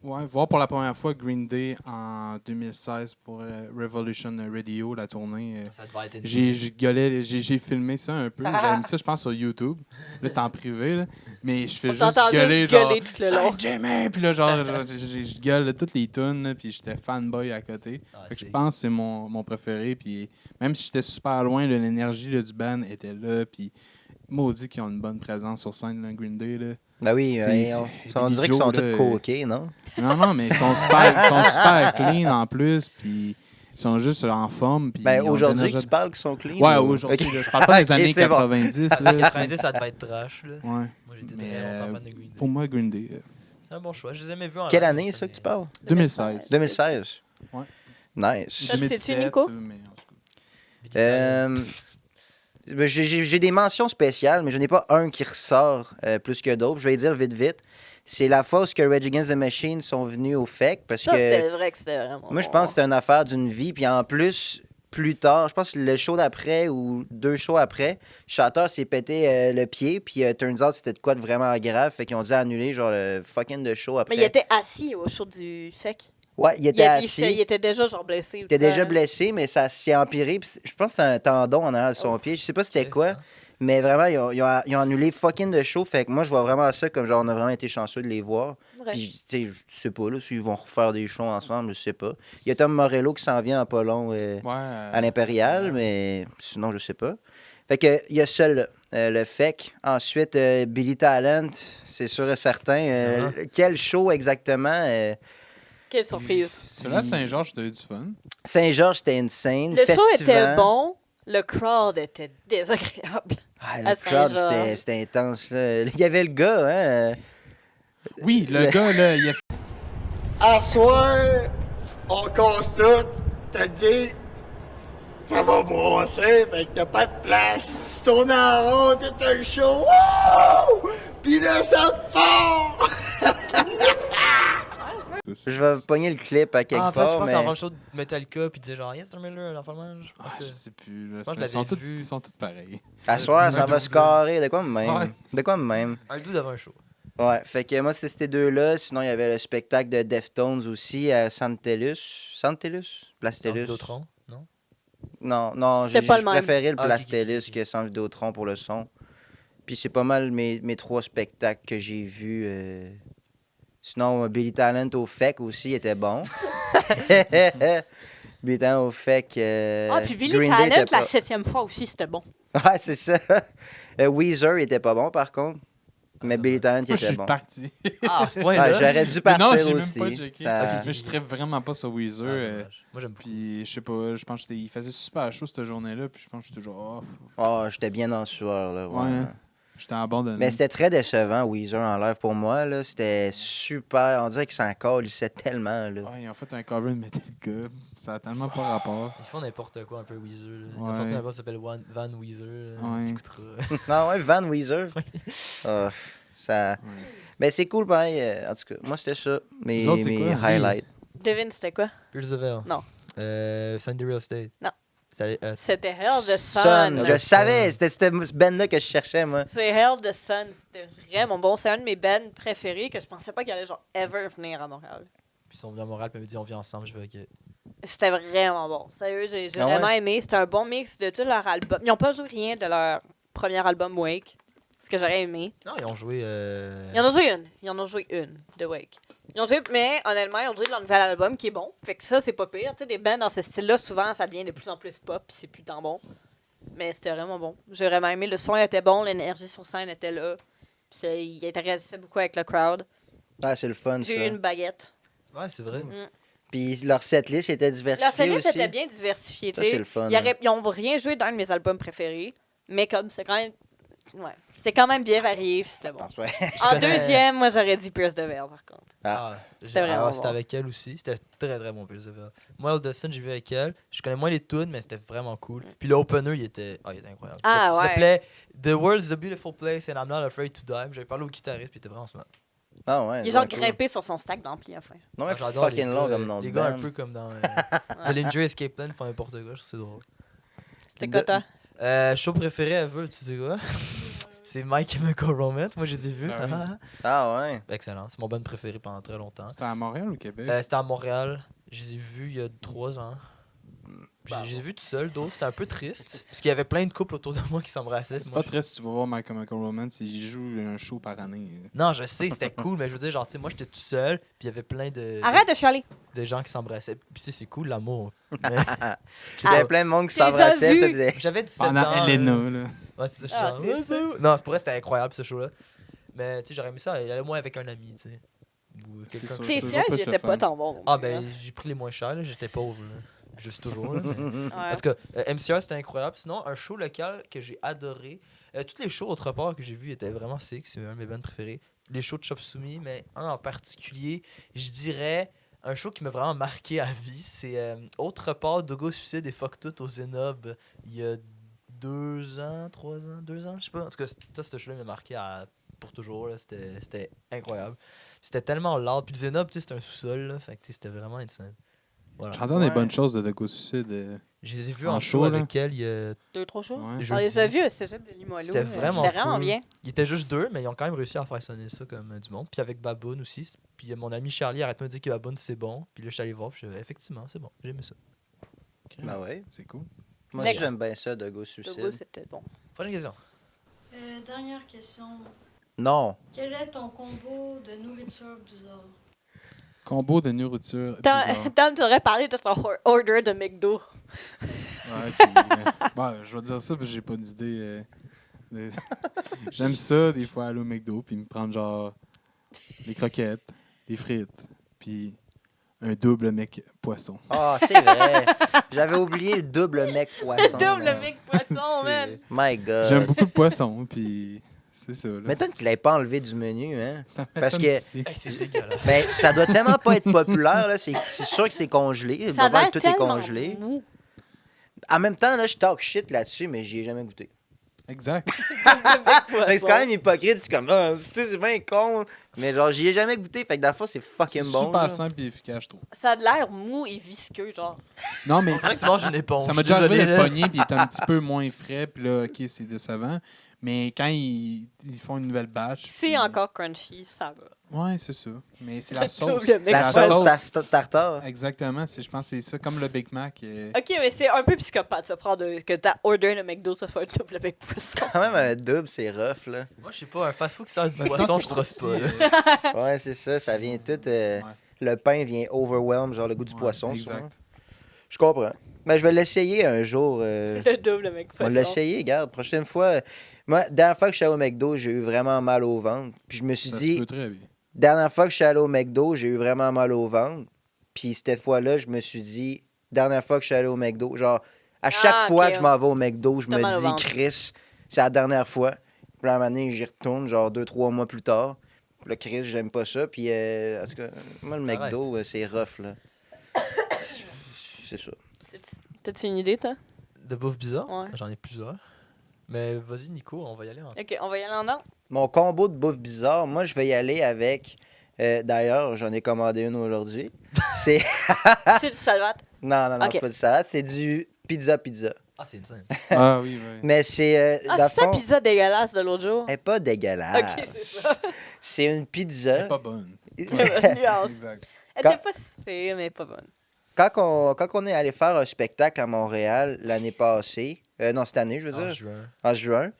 ouais, voir pour la première fois Green Day en 2016 pour Revolution Radio, la tournée. Ça devait être une... J'ai gueulé, j'ai filmé ça un peu. J'avais mis ça, je pense, sur YouTube. Là, c'était en privé, là. Mais je fais On juste t'entend gueuler, juste genre, gueuler tout le long. Saint Jimmy! Puis là, genre, je gueule toutes les tunes, là, puis j'étais fanboy à côté. Ah, Fait que je c'est- pense que c'est mon préféré. Puis même si j'étais super loin, là, l'énergie là, du band était là. Puis maudit qu'ils ont une bonne présence sur scène, là, Green Day. Là. Ben oui, C'est on Billy dirait qu'ils Joe, sont là, tous coqués, non? Non, mais ils sont super clean en plus. Puis ils sont juste en forme. Puis Ben ils ont aujourd'hui, déjà- tu parles qu'ils sont clean? Ouais, ou- aujourd'hui. Ok. là, je parle pas des Ok, années c'est bon. 90. Là, tu sais. 90, ça devait être trash, là. Ouais. Moi j'étais Mais, très longtemps fan de Green Day. Pour moi, Green Day. C'est un bon choix. Je les ai jamais vus en Quelle live, année, mais ça, que tu m'est- parles? 2016. 2016. Ouais. Nice. Ça, le sais-tu, Nico? Mais en tout cas. Billy Talent. J'ai des mentions spéciales, mais je n'ai pas un qui ressort plus que d'autres. Je vais les dire vite. C'est la fois où que Rage Against the Machine sont venus au FEC, parce Ça, que c'était vrai que c'était vraiment. moi, je bon. pense que c'était une affaire d'une vie. Puis en plus, plus tard, je pense que le show d'après ou 2 shows après, le chanteur s'est pété le pied. Puis turns out, c'était de quoi de vraiment grave. Fait qu'ils ont dû annuler genre le fucking de show après. Mais il était assis au show du FEC. Ouais, il était assis. Il était déjà genre blessé. Il était déjà blessé, mais ça s'est empiré. Puis je pense que c'est un tendon en arrière de son pied. Je sais pas c'était Ok, quoi. ça. Mais vraiment, ils ont annulé fucking de show. Fait que moi, je vois vraiment ça comme genre, on a vraiment été chanceux de les voir. Ouais. Puis, tu sais, je sais pas, là, s'ils vont refaire des shows ensemble, je sais pas. Il y a Tom Morello qui s'en vient en pas long Ouais, à l'Impérial, mais sinon, je sais pas. Fait que, il y a seul le FEC. Ensuite, Billy Talent, c'est sûr et certain. Uh-huh. Quel show exactement? Quelle surprise. Celui-là de Saint-Georges, t'as eu du fun. Saint-Georges, c'était insane. Le show était Festivant. bon, le crowd était désagréable. Ah, à le crowd, Saint-Georges. c'était intense. Là. Il y avait le gars, hein. Oui, le gars, là, il a À soir, on constate, t'as dit, ça va brasser, fait que t'as pas de place. Si tu tournes en rond, t'es un show. Wouh! Pis là, ça part! Je vais pogner le clip à quelque Ah, en fait, je part, pense mais... avant le show de Metallica, puis il disait genre, Yes, Miller, l'enfant de mange. En Ah, tout je cas, sais plus. Là, pense que je ils sont l'avais tous, vu. ils sont tous pareils. À soir, ça Ouais, va se carrer. De quoi de même? Ouais. De quoi de même? un doux avant un show. Ouais, fait que moi, c'était ces deux-là. Sinon, il y avait le spectacle de Deftones aussi à Santellus. Santellus? Dans Plastelus? Vidéotron, non? Non, C'était j'ai pas juste le même. préféré le Ah, ok, Plastelus ok, ok. que sans Vidéotron pour le son. Puis c'est pas mal mes 3 spectacles que j'ai vus. Sinon, Billy Talent au FEC aussi était bon. Billy Talent au FEC. Ah, puis Billy Green Day Talent, était pas- la 7e fois aussi, c'était bon. Ouais, c'est ça. Weezer, il était pas bon, par contre. Mais Billy Talent, il Moi, je était suis bon. parti. Ah, à ce Ah, point-là. j'aurais dû Mais partir non, j'ai aussi. même pas checké. Ça- Mais je traite vraiment pas sur Weezer. Ah, dommage. Moi, j'aime beaucoup. Puis, je sais pas, je pense qu'il faisait super chaud cette journée-là. Puis, je pense que j'étais toujours off. Oh, j'étais bien en sueur, là. Ouais. Ouais. J'étais abandonné. Mais c'était très décevant, Weezer, en live pour moi. Là. C'était super. On dirait qu'ils s'en calissait tellement. Là. Ouais, ils ont fait un cover de Metallica. Ça a tellement pas rapport. Ils font n'importe quoi un peu Weezer. Là. Ils ont Ouais. sorti un album qui s'appelle Van Weezer. Là. Ouais. T'écouteras. Non, ouais, Van Weezer. Ah, ça... Ouais. Mais c'est cool, pareil. En tout cas, moi, c'était ça. Mes, Vous autres, c'est mes quoi? highlights. Devine, c'était quoi? Pierce the Veil. Non. Sunday Real Estate. Non. C'était, C'était Hell the Sun. Sun. Je savais. C'était cette band-là que je cherchais, moi. C'est Hell the Sun. C'était vraiment bon. C'est un de mes bands préférés que je pensais pas qu'il allait genre ever venir à Montréal. Puis ils sont venus à Montréal, puis ils m'ont dit on vient ensemble. Je vais, ok. C'était vraiment bon. Sérieux, j'ai Ah ouais? vraiment aimé. C'était un bon mix de tous leurs albums. Ils n'ont pas joué rien de leur premier album Wake. Ce que j'aurais aimé. Non, ils ont joué. Ils en ont joué une. Ils en ont joué une de Wake. Ils ont joué, mais honnêtement, ils ont joué de leur nouvel album qui est bon. Fait que ça, c'est pas pire. Tu sais, des bands dans ce style-là, souvent, ça devient de plus en plus pop, puis c'est plus tant bon. Mais c'était vraiment bon. J'ai vraiment aimé. Le son était bon, l'énergie sur scène était là. Puis il interagissait beaucoup avec le crowd. Ah, c'est le fun, ça. J'ai eu une baguette. Ouais, c'est vrai. Puis leur setlist était diversifiée Leur setlist aussi. était bien diversifiée. Ça, tu sais. c'est le fun. Ils n'ont rien joué d'un de mes albums préférés, mais comme c'est quand même. Ouais. C'est quand même bien varié, puis c'était bon. Ah, ouais. En connais- deuxième, moi, j'aurais dit Pierce the Veil, par contre. C'était vraiment C'était bon. avec elle aussi. C'était très très bon, Pierce the Veil. Moi, Hell the Sun, j'ai vu avec elle. Je connais moins les tunes, mais c'était vraiment cool. Puis l'opener, il était incroyable. Ah, Ça ouais. s'appelait The World's a Beautiful Place and I'm Not Afraid to Die. J'avais parlé au guitariste, puis il était vraiment smart. Ah, ouais. Il est genre cool. grimpé sur son stack d'ampli à la fin. Non, mais Ah, j'adore fucking les long gars, comme nom de Les gars, un band. peu comme dans The Linger Escape Plan, ils font n'importe quoi. Je trouve que c'est drôle. C'était quoi, toi? Show préféré à vous, tu sais quoi? C'est My Chemical Romance. Moi, je les ai vus. Ah oui. Ah, ouais. Excellent. C'est mon band préféré pendant très longtemps. C'était à Montréal ou au Québec? C'était à Montréal. Je les ai vus il y a 3 ans. Puis je les ai vus tout seul, d'autres. C'était un peu triste. Parce qu'il y avait plein de couples autour de moi qui s'embrassaient. C'est Moi, pas très si tu vas voir My Chemical Romance, ils jouent un show par année. Non, je sais, c'était cool, mais je veux dire, genre, tu sais, moi, j'étais tout seul, puis il y avait plein Arrête de chialer. de gens qui s'embrassaient. Puis, tu sais, c'est cool, l'amour. Mais- Il y avait plein de monde qui Tu les as s'embrassait. vus? puis toi, t'étais- J'avais 17 Pendant ans. Elena, là. Ouais, c'est ça. Ah, je suis c'est genre, ça. Non, pour vrai, c'était incroyable, ce show-là. Mais, tu sais, j'aurais aimé ça, aller moins avec un ami, tu sais. Ou C'est quelqu'un sûr. que Tes je- toujours sièges, plus ils le étaient fun. pas tant bons. non Ah, plus, ben, j'ai pris les moins chers, là. J'étais pauvre, là. Juste toujours, là. mais- hein. En tout cas, MCR, c'était incroyable. Sinon, un show local que j'ai adoré. Tous les shows autre part que j'ai vus étaient vraiment sick. C'est un de mes bands préférés. Les shows de Chop Suey, mais un en particulier, je dirais un show qui m'a vraiment marqué à vie. C'est Autre part, Dogo Suicide et Fuck Tout au Zenob il y a 2 ans, 3 ans, 2 ans, je sais pas. En tout cas, ça, ce show-là m'a marqué pour toujours. là. C'était incroyable. C'était tellement loud. Puis le Zenob, tu sais, c'était un sous-sol. là. Fait que tu sais, c'était vraiment insane. Voilà. J'entends des bonnes choses de The Ghost Suicide. Je les ai vus En en show, show là. avec elle il y a 2-3 jours. Ouais. jeudi. On les a vus au cégep de Limoilou. C'était vraiment cool. bien. Ils étaient juste 2, mais ils ont quand même réussi à faire sonner ça comme du monde. Puis avec Baboon aussi. Puis mon ami Charlie arrête de me dire que Baboon c'est bon. Puis là, je suis allé voir. Puis je effectivement, c'est bon. J'ai aimé ça. Ben ouais. C'est cool. Moi, Next. j'aime bien ça, de Go Le goût, Suicide. c'était bon. Prochaine question. Dernière question. Non. Quel est ton combo de nourriture bizarre? Combo de nourriture bizarre. Tom, tu aurais parlé de ton order de McDo. Ouais, ok. Bon, je vais dire ça parce que j'ai pas d'idée. J'aime ça, des fois, aller au McDo, puis me prendre genre des croquettes, des frites, puis un double mec poisson. Ah, c'est vrai. J'avais oublié le double mec poisson. Double man. mec poisson, man. My God. J'aime beaucoup le poisson, puis c'est ça. Là. M'étonne qu'il l'ait pas enlevé du menu, hein. Ça parce m'étonne que- aussi. Hey, c'est dégueulasse. Ben, ça doit tellement pas être populaire, là. C'est sûr que c'est congelé. Ça a Pas mal l'air tout est tellement congelé. mou. En même temps, là, je talk shit là-dessus, mais j'y ai jamais goûté. Exact. Fait que c'est quand même hypocrite. C'est comme, ah, c'est bien con. Mais genre, j'y ai jamais goûté. Fait que dans le fond, c'est C'est fucking bon. super là. simple et efficace, je trouve. Ça a l'air mou et visqueux, genre. Non, mais On dirait que tu manges une éponge. ça m'a déjà arrivé Désolé, le là. pogner, puis il est un petit peu moins frais, puis là, ok, c'est décevant. Mais quand ils font une nouvelle batch. C'est puis- encore crunchy, ça va. Ouais, c'est ça. Mais c'est Le la sauce. double mec C'est La sauce tartare. Exactement. Je pense que c'est ça, comme le Big Mac. Ok, mais c'est un peu psychopathe, ça prend que t'as order le McDo, ça fait un double avec poisson. Quand même, un double, c'est rough, là. Moi, je sais pas, un fast-food qui sert du Mais sinon, poisson, c'est je trosse pas. aussi, là. Ouais, c'est ça. Ça vient tout. Ouais. Le pain vient overwhelm, genre le goût du Ouais, poisson. souvent. Exact. Je comprends. Mais je vais l'essayer un jour. Le double avec On va poisson. l'essayer, regarde. Prochaine fois. Moi, dernière fois que je suis allé au McDo, j'ai eu vraiment mal au ventre. Puis je me suis Ça se dit, peut très bien. dernière fois que je suis allé au McDo, j'ai eu vraiment mal au ventre. Puis cette fois-là, je me suis dit, dernière fois que je suis allé au McDo, genre, à chaque Ah, fois ok, que je m'en vais au McDo, je T'as me mal au dis, ventre. Chris, c'est la dernière fois. Puis là, à un moment donné, j'y retourne, genre 2-3 mois plus tard. Puis là, Chris, j'aime pas ça. Puis, en tout cas, moi, le McDo, c'est rough, là. C'est ça. T'as-tu une idée, toi? De bouffe bizarre? Ouais. J'en ai plusieurs. Mais vas-y, Nico, on va y aller. Ok, on va y aller en ordre. Mon combo de bouffe bizarre, moi, je vais y aller avec. D'ailleurs, j'en ai commandé une aujourd'hui. C'est. C'est du salade. Non, Ok. c'est pas du salade, c'est du pizza. Ah, c'est insane. Ah oui, oui. Mais c'est. Ah, dans le c'est ça fond, pizza dégueulasse de l'autre jour? elle est pas dégueulasse. Ok, c'est ça. C'est une Elle pizza. est pas bonne. Nuance. Exact. Elle Quand- était pas si pire, mais pas bonne. Quand on est allé faire un spectacle à Montréal l'année passée, non, cette année, je veux En dire, juin. en juin,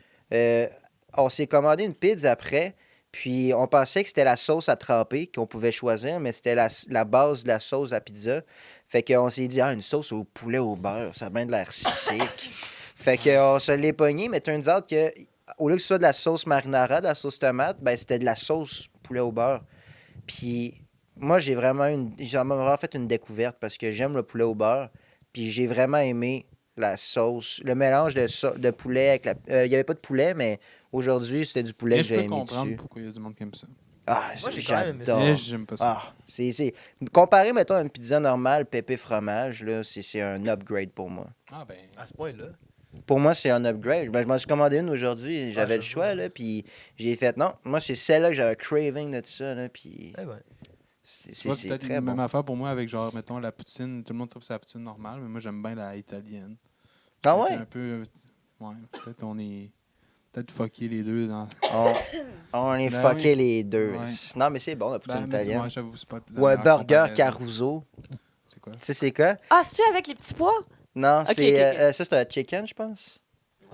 on s'est commandé une pizza après, puis on pensait que c'était la sauce à tremper qu'on pouvait choisir, mais c'était la base de la sauce à pizza. Fait qu'on s'est dit, une sauce au poulet au beurre, ça a bien de l'air sick. Fait qu'on se l'est pogné, mais turns out que, au lieu que ce soit de la sauce marinara, de la sauce tomate, ben c'était de la sauce poulet au beurre. Puis moi, j'ai vraiment fait une découverte parce que j'aime le poulet au beurre. Puis j'ai vraiment aimé la sauce, le mélange de poulet avec la. Il n'y avait pas de poulet, mais aujourd'hui, c'était du poulet Mais que je j'ai peux aimé comprendre dessus. pourquoi il y a du monde qui aime ça. Ah, Moi, j'ai quand même aimé ça. j'adore. Mais j'aime pas ça. Ah, comparé, mettons, à une pizza normale, pépé fromage, là, c'est un upgrade pour moi. Ah ben. À ce point-là. Pour moi, c'est un upgrade. Ben, je m'en suis commandé une aujourd'hui, j'avais le j'avoue. choix, là, puis j'ai fait non. Moi, c'est celle-là que j'avais craving de tout ça, là, puis Eh ben. Tu vois, c'est peut-être très une bon. même affaire pour moi avec, genre, mettons, la poutine. Tout le monde trouve que c'est la poutine normale, mais moi, j'aime bien la italienne. Ah Donc, ouais? Un peu. Ouais, peut-être on est. Peut-être fucké les deux dans. On est Ben fucké oui. les deux. Ouais. Non, mais c'est bon, la poutine Ben, mais italienne. dis-moi, j'avoue, c'est pas la Ou un meilleure burger comparaison. Caruso. C'est quoi? Tu sais, c'est quoi? Ah, c'est-tu avec les petits pois? Non, Ok, c'est. ok, ok. Ça, c'est un chicken, je pense.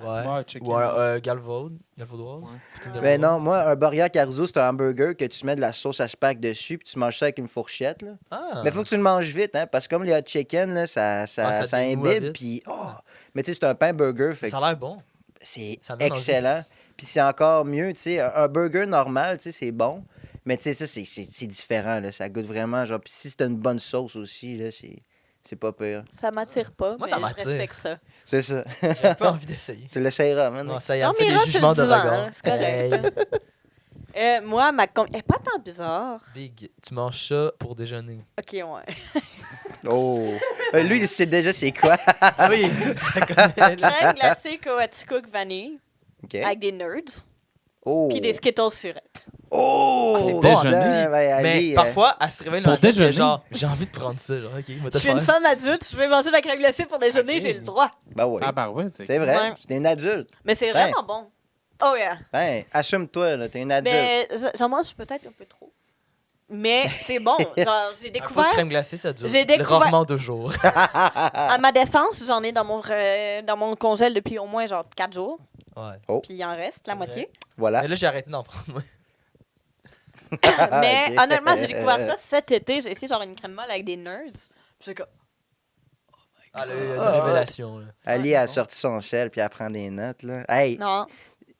Ouais. Ouais, chicken. Ou un Galvaud. Galvaudoise. Ouais. Poutine Ben Galvaudoise. non, moi, un burger Caruso, c'est un hamburger que tu mets de la sauce à spag dessus, puis tu manges ça avec une fourchette, là. Ah. Mais faut que tu le manges vite, hein, parce que comme les hot chicken, là, ça ça devient mou à imbibe, vite. puis... oh! Mais tu sais, c'est un pain burger, fait Ça que a l'air bon. c'est ça me donne envie. excellent. Puis c'est encore mieux, tu sais, un burger normal, tu sais, c'est bon, mais tu sais, ça, c'est différent, là, ça goûte vraiment, genre... Puis si c'est une bonne sauce aussi, là, c'est pas pire. Ça m'attire pas, Moi, mais ça je m'attire. respecte ça. C'est ça. J'ai un peu envie d'essayer. Tu l'essayeras, man. Non, ça y est, Non, elle me fait Mira, des sur jugements le de divan, regard. hein, c'est correct. Moi, elle est pas tant bizarre. Big, tu manges ça pour déjeuner. Ok, ouais. Oh! Lui, il sait déjà c'est quoi. Ah oui! Crème glacée Coaticook vanille OK. avec des nerds Oh! puis des Skittles surettes. Oh! Ah, c'est bon, déjeuner. Attends, ben, Mais Ali, parfois, elle se réveille le Pour matin, déjeuner? puis genre, j'ai envie de prendre ça. Genre, ok, moi, Je suis une femme adulte, je vais manger de la crème glacée pour déjeuner, Ok. j'ai le droit. Ben oui. Ah, bah ouais. C'est vrai, Ouais. t'es une adulte. Mais c'est Ben. vraiment bon. Oh yeah. Ben, assume-toi, là, t'es une adulte. Mais j'en mange peut-être un peu trop. Mais c'est bon. Genre, j'ai Un pot de découvert. crème glacée, ça dure J'ai découvert- rarement 2 jours. À ma défense, j'en ai dans mon congèle depuis au moins genre 4 jours. Ouais. Puis il en reste la C'est moitié. Voilà. Mais là, j'ai arrêté d'en prendre. moi. Mais Ok. honnêtement, j'ai découvert ça cet été. J'ai essayé genre une crème molle avec des nerds. Puis j'ai comme. Ah, là, il y a une révélation. Là. Ali a sorti son sel puis elle prend des notes, là. Hey, Non.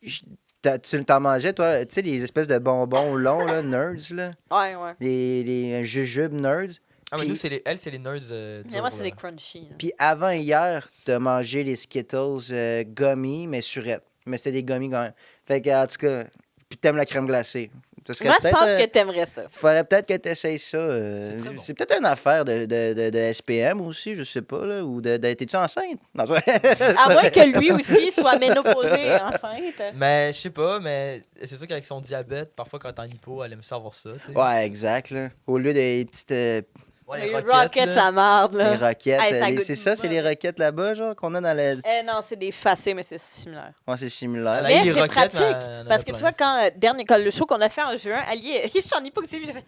tu t'en mangeais, toi? Tu sais, les espèces de bonbons longs, là, nerds, là? Ouais, ouais. Les jujubes nerds. Ah, mais Puis- nous, c'est les nerds. Mais moi, c'est les crunchy. là. Puis avant hier, t'as mangé les Skittles gummy, mais surettes. Mais c'était des gummy quand même. Fait que, en tout cas, puis t'aimes la crème glacée. Ça serait Moi, je peut-être, pense que t'aimerais ça. faudrait peut-être que t'essayes ça. C'est très bon. C'est peut-être une affaire de SPM aussi, je sais pas, là. Ou t'es-tu enceinte? Non, À moins que lui aussi soit ménopausé et enceinte. Mais je sais pas, mais c'est sûr qu'avec son diabète, parfois quand t'es en hypo, elle aime ça avoir ça. Tu sais. Ouais, exact, là. Au lieu des petites. Ouais, Les Rockets, là. ça marde, là. Les roquettes. Hey, ça les- goûte c'est ça, c'est les mauvais. roquettes là-bas, genre, qu'on a dans le. Non, c'est des facés, mais c'est similaire. Ouais, c'est similaire. Elle a Mais eu les c'est Rockets, pratique. mais elle en Parce avait que tu plein. vois, quand le show qu'on a fait en juin, Ali, je suis en hypo que c'est lui, j'ai fait.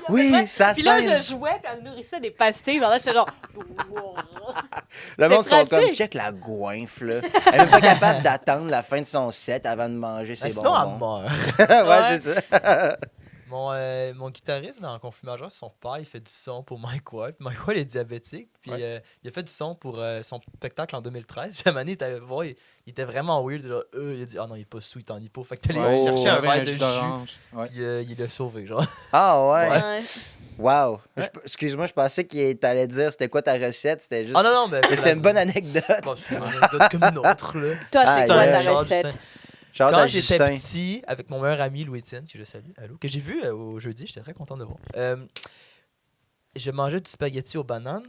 Oui, Ouais. ça Puis là, scène. je jouais, puis elle nourrissait des pastilles. Alors là, j'étais genre. Wow. Le monde c'est sont comme pratique. check la goinfre, là. Elle est même pas capable d'attendre la fin de son set avant de manger ses Mais sinon, elle bonbons. meurt. Ouais, Ouais. c'est ça. Mon guitariste dans Conflit Majeur, son père, il fait du son pour Mike Ward. Mike Ward est diabétique. Puis il a fait du son pour son spectacle en 2013. Puis à un moment donné, il est allé le voir, il était vraiment weird. Là, il a dit ah non, il est pas sous, il est en hypo. Fait que t'es allé Ouais, chercher un J'avais verre de jus jus. d'orange. Ouais. Puis il l'a sauvé, genre. Ah ouais. Ouais. Wow. Excuse-moi, je pensais qu'il t'allait dire c'était quoi ta recette. C'était juste. Ah non, non, mais. Mais c'était une bonne anecdote. Bon, c'est une anecdote comme une autre, là. Toi, Ah, c'est quoi yeah. ta Genre, recette? Justin. Genre Quand de j'étais Justin. petit, avec mon meilleur ami Louis-Étienne, que je salue, allô, que j'ai vu au jeudi, j'étais très content de voir. Je mangeais du spaghetti aux bananes.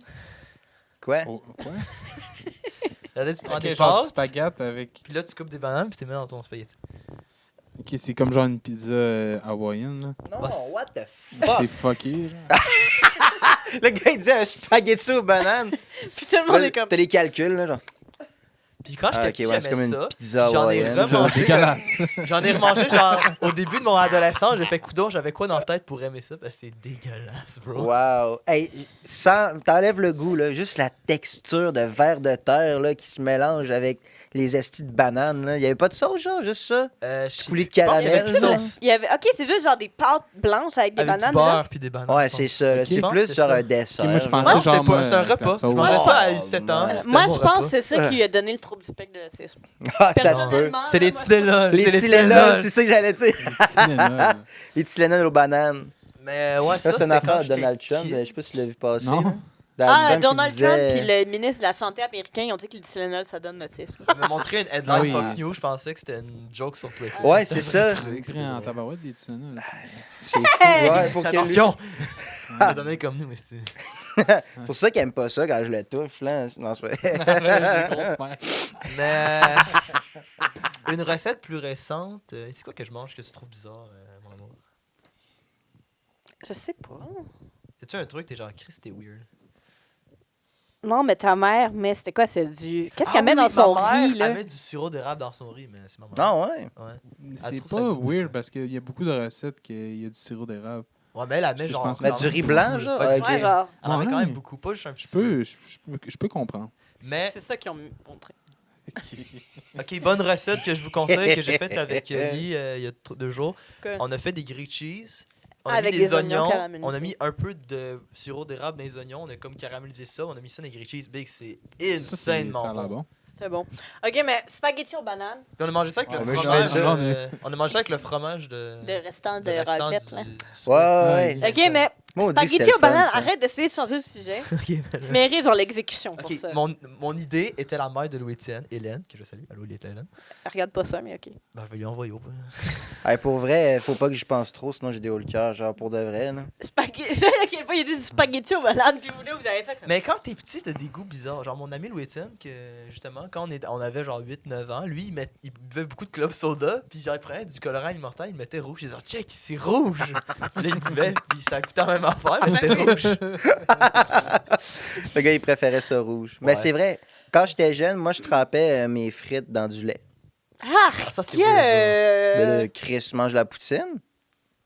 Quoi? Oh, quoi? Là, tu prends Ok, des genre du pâtes, spaghetti avec. puis là, tu coupes des bananes, puis tu les mets dans ton spaghetti. Ok, c'est comme genre une pizza hawaïenne, là. Non, Bah, what the fuck? C'est fucké, genre. Le gars, il dit un spaghetti aux bananes. Puis tout le monde Là, est comme. T'as les calculs, là, genre. Puis quand j'étais Ah, ok, petit, ouais, c'est comme j'aimais une ça. pizza J'en ai hawaïenne. C'est ça, remangé. dégueulasse. J'en ai remangé, genre, au début de mon adolescence, j'ai fait coudon, j'avais quoi dans la tête pour aimer ça? Parce que c'est dégueulasse, bro. Wow. Hey, t'enlèves le goût, là. Juste la texture de verre de terre, là, qui se mélange avec les estis de bananes, là. Il y avait pas de sauce, genre, juste ça? Coulis de je pense qu'il y avait caramel, plus là. de- Il y avait... Ok, c'est juste genre des pâtes blanches avec des Avec bananes. du beurre puis des bananes. Ouais, je c'est pense. ça. là. Ok. C'est Je pense plus que sur c'est un ça. dessert. Ok, moi, je là. pensais Moi, genre, c'était pas, c'était un la repas. Je sauce. mangeais Oh, ça à 7 ans. man. c'était Moi, mon je pense repas. que c'est ça qui lui a donné le trouble du spectre de l'autisme. Ah, ça se peut. Personnellement, C'est les moi, Tylenol. Les c'est Tylenol, c'est ça que j'allais dire. Tylenol. Les Tylenol aux bananes. Mais ouais, Ça, c'est une c'était affaire quand de Donald j'étais Trump. kid. Je sais pas si tu l'as vu passer. Non. là. Ah, qui Donald disait- Trump puis le ministre de la Santé américain, ils ont dit que le Tylenol, ça donne l'autisme. Il m'a montré une headline Ah oui. Fox News, je pensais que c'était une joke sur Twitter. Ouais, C'était c'est un vrai ça. truc, Pris c'est en drôle. tabarouette des Tylenol. C'est fou. Ouais, pour que lui- Attention! Ça donnait comme nous, mais c'était. pour ça qu'il aime pas ça quand je le touche. Là. Non, c'est pas... J'ai grosse peur. Mais. Une recette plus récente. C'est quoi que je mange que tu trouves bizarre, mon amour? Je sais pas. C'est-tu un truc, t'es genre, Chris, t'es weird? Non, mais ta mère, mais c'était quoi? C'est du. Qu'est-ce qu'elle Ah met oui, dans son ma mère, riz, là? Elle met du sirop d'érable dans son riz, mais c'est ma mère. Non, ouais. Ouais. C'est trouve ça pas goût. weird parce qu'il y a beaucoup de recettes qu'il y a du sirop d'érable. Ouais, mais elle la met Je genre. pense que Mais non. du riz blanc, genre? Ouais, Ok. Ouais, genre. Elle en met quand Ouais. même beaucoup, pas juste un petit Je peu. peux, je peux comprendre. Mais, C'est ça qu'ils ont montré. ok, bonne recette que je vous conseille, que j'ai faite avec Lee il y a 2 jours. Quoi? On a fait des grilled cheese. On a Avec mis des des oignons oignons. caramélisés. On a mis un peu de sirop d'érable dans les oignons. On a comme caramélisé ça. On a mis ça dans les grilled cheese big. C'est Ça, ça insanement a l'air bon. bon. C'était bon. Ok, mais spaghetti aux bananes, Puis on a mangé ça avec Ah, le mais je fromage. fais ça, mais- On a mangé ça avec le fromage de. le restant de restant roquette, du- là. Ouais, ouais. Ok, mais Maudit, spaghetti c'était aux le fun, bananes, ça. arrête d'essayer de changer le sujet. Ok, ben Tu là. mérites genre l'exécution pour Ok, ça. mon idée était la mère de Louis-Étienne, Hélène, que je salue. Allô, Hélène. Regarde pas ça, mais ok. Ben, je vais lui envoyer au Hey, pour vrai, faut pas que j'y pense trop, sinon j'ai des hauts le cœur, genre pour de vrai. Là. Spaghetti. Je sais pas à quel point il y a des spaghettis aux bananes, puis vous avez fait comme. Mais quand t'es petit, t'as des goûts bizarres. Genre, mon ami Louis-Étienne, que justement, quand on avait genre 8-9 ans, lui, il buvait beaucoup de club soda, puis genre, il prenait du colorant alimentaire, il le mettait rouge. Il disait, check, c'est rouge! Puis là, il buvait, puis ça goûtait la même affaire, mais c'était rouge. Le gars, il préférait ça rouge. Mais Ouais. c'est vrai, quand j'étais jeune, moi, je trempais mes frites dans du lait. Ah, Ah, ça, c'est que. weird, Mais là, Chris mange la poutine.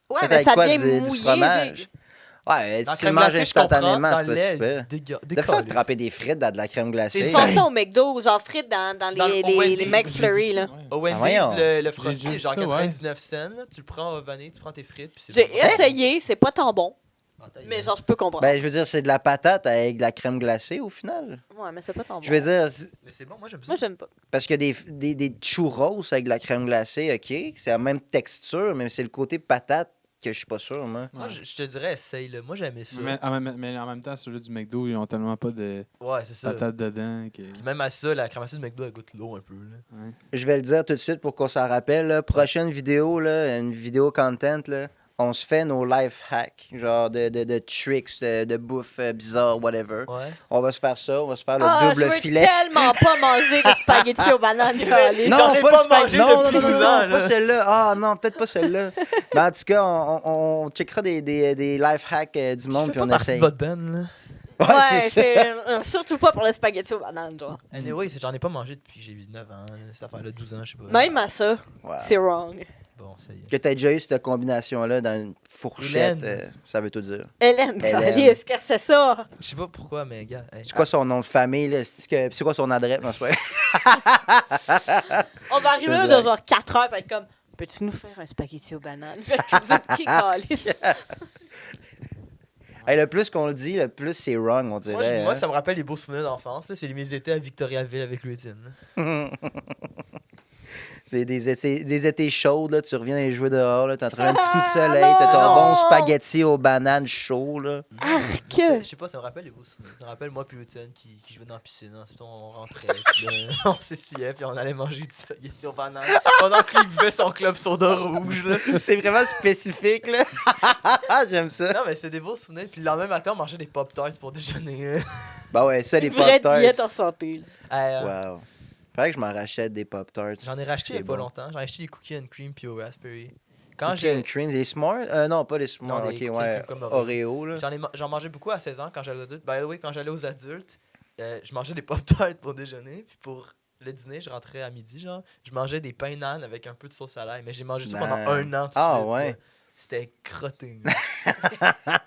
Ouais, Fait mais avec ça quoi, devient du mouillé. fromage? big. Ouais, Dans si tu crème le manges glacée, je comprends, instantanément, dans c'est le pas lait, super. De faire tremper des frites dans de la crème Ils glacée. font ça au McDo, genre frites dans Dans les, le les, Wendy's, les j'ai McFlurry, J'ai là. vu ça, ouais. Au Wendy's, voyons. le J'ai frosty, vu genre ça, ouais. 99 cents, là, tu le prends au vanille, tu prends tes frites, puis c'est J'ai bon. essayé, c'est pas tant bon, Ah, ta mais gueule. genre, je peux comprendre. Ben, je veux dire, c'est de la patate avec de la crème glacée au final. Ouais, mais c'est pas tant bon. Je veux dire, Mais c'est bon, moi j'aime ça. Moi, j'aime pas. parce que des churros avec de la crème glacée, ok, c'est la même texture, mais c'est le côté patate que je suis pas sûr, moi. Moi, je te dirais, essaye-le. Moi, j'ai aimé ça. Mais en même temps, ceux-là du McDo, ils ont tellement pas de Ouais, c'est ça. patates dedans. Que... Puis même à ça, la crème glacée du McDo, elle goûte l'eau un peu. Là. Ouais. Je vais le dire tout de suite pour qu'on s'en rappelle. Là. Prochaine vidéo, là, une vidéo content, là, on se fait nos life hacks, genre de tricks, de bouffe bizarre, whatever. Ouais. On va se faire ça, on va se faire le Ah, double je veux filet. tellement pas manger des spaghettis aux bananes. Caliste. J'en ai pas pas le spag- mangé non, depuis non, 12 non, ans, pas là. celle-là. Ah non, peut-être pas celle-là. Mais en tout cas, on checkera des life hacks du monde, puis on partie essaye. de votre ben, là. Ouais, Ouais, c'est ça. c'est surtout pas pour les spaghettis aux bananes, genre. Anyway, j'en ai pas mangé depuis que j'ai eu 9 ans. Là. Cette affaire-là, 12 ans, je sais pas. Même à ça, Wow. c'est wrong. Bon, ça y est. Que t'aies déjà eu cette combinaison-là dans une fourchette, Hélène. ça veut tout dire. Hélène, Hélène. Caliste, qu'est-ce que c'est ça? Je sais pas pourquoi, mais gars. Hey. C'est quoi son nom de famille, là? C'est quoi son adresse? Non, c'est pas vrai. On va arriver C'est là vrai. dans genre 4 heures, et être comme, peux-tu nous faire un spaghetti aux bananes? Fait que vous êtes qui, Caliste? Hey, le plus qu'on le dit, le plus c'est wrong, on dirait. Moi, hein. ça me rappelle les beaux souvenirs d'enfance. Là. C'est mes étés à Victoriaville avec Louisine. C'est des étés chauds, là. Tu reviens aller jouer dehors, là. T'as trouvé un petit coup de Ah, soleil, non! t'as ton bon spaghetti aux bananes chaud, là. Que? Je sais pas, ça me rappelle les beaux souvenirs. Ça me rappelle moi puis Louisine qui jouait dans la piscine. Ensuite, on rentrait, puis là, on s'essuyait, puis on allait manger du spaghetti aux bananes. Pendant qu'il buvait son club soda rouge. Là. C'est vraiment spécifique, là. J'aime ça. Non, mais c'était des beaux souvenirs. Puis le lendemain matin, on mangeait des Pop-Tarts pour déjeuner. Là. Bah ouais, ça, les Une vraie Pop-Tarts. diète en santé. Là. Wow. Faudrait que je m'en rachète des Pop-Tarts. J'en ai racheté il y a C'est pas bon. longtemps. J'en ai acheté des cookies and cream puis au raspberry. Quand Cookies and j'ai cream, des S'mores? Non, pas des S'mores. Non, des Ok, cookies and ouais. cream comme Oreo. Oreo, là. j'en mangeais beaucoup à 16 ans quand j'allais aux adultes. By the way, quand j'allais aux adultes, je mangeais des Pop-Tarts pour déjeuner. Puis pour le dîner, je rentrais à midi, genre. Je mangeais des pains nan avec un peu de sauce à l'ail. Mais j'ai mangé ça pendant Man. 1 an. De Ah, suite, ouais. là. C'était crotté.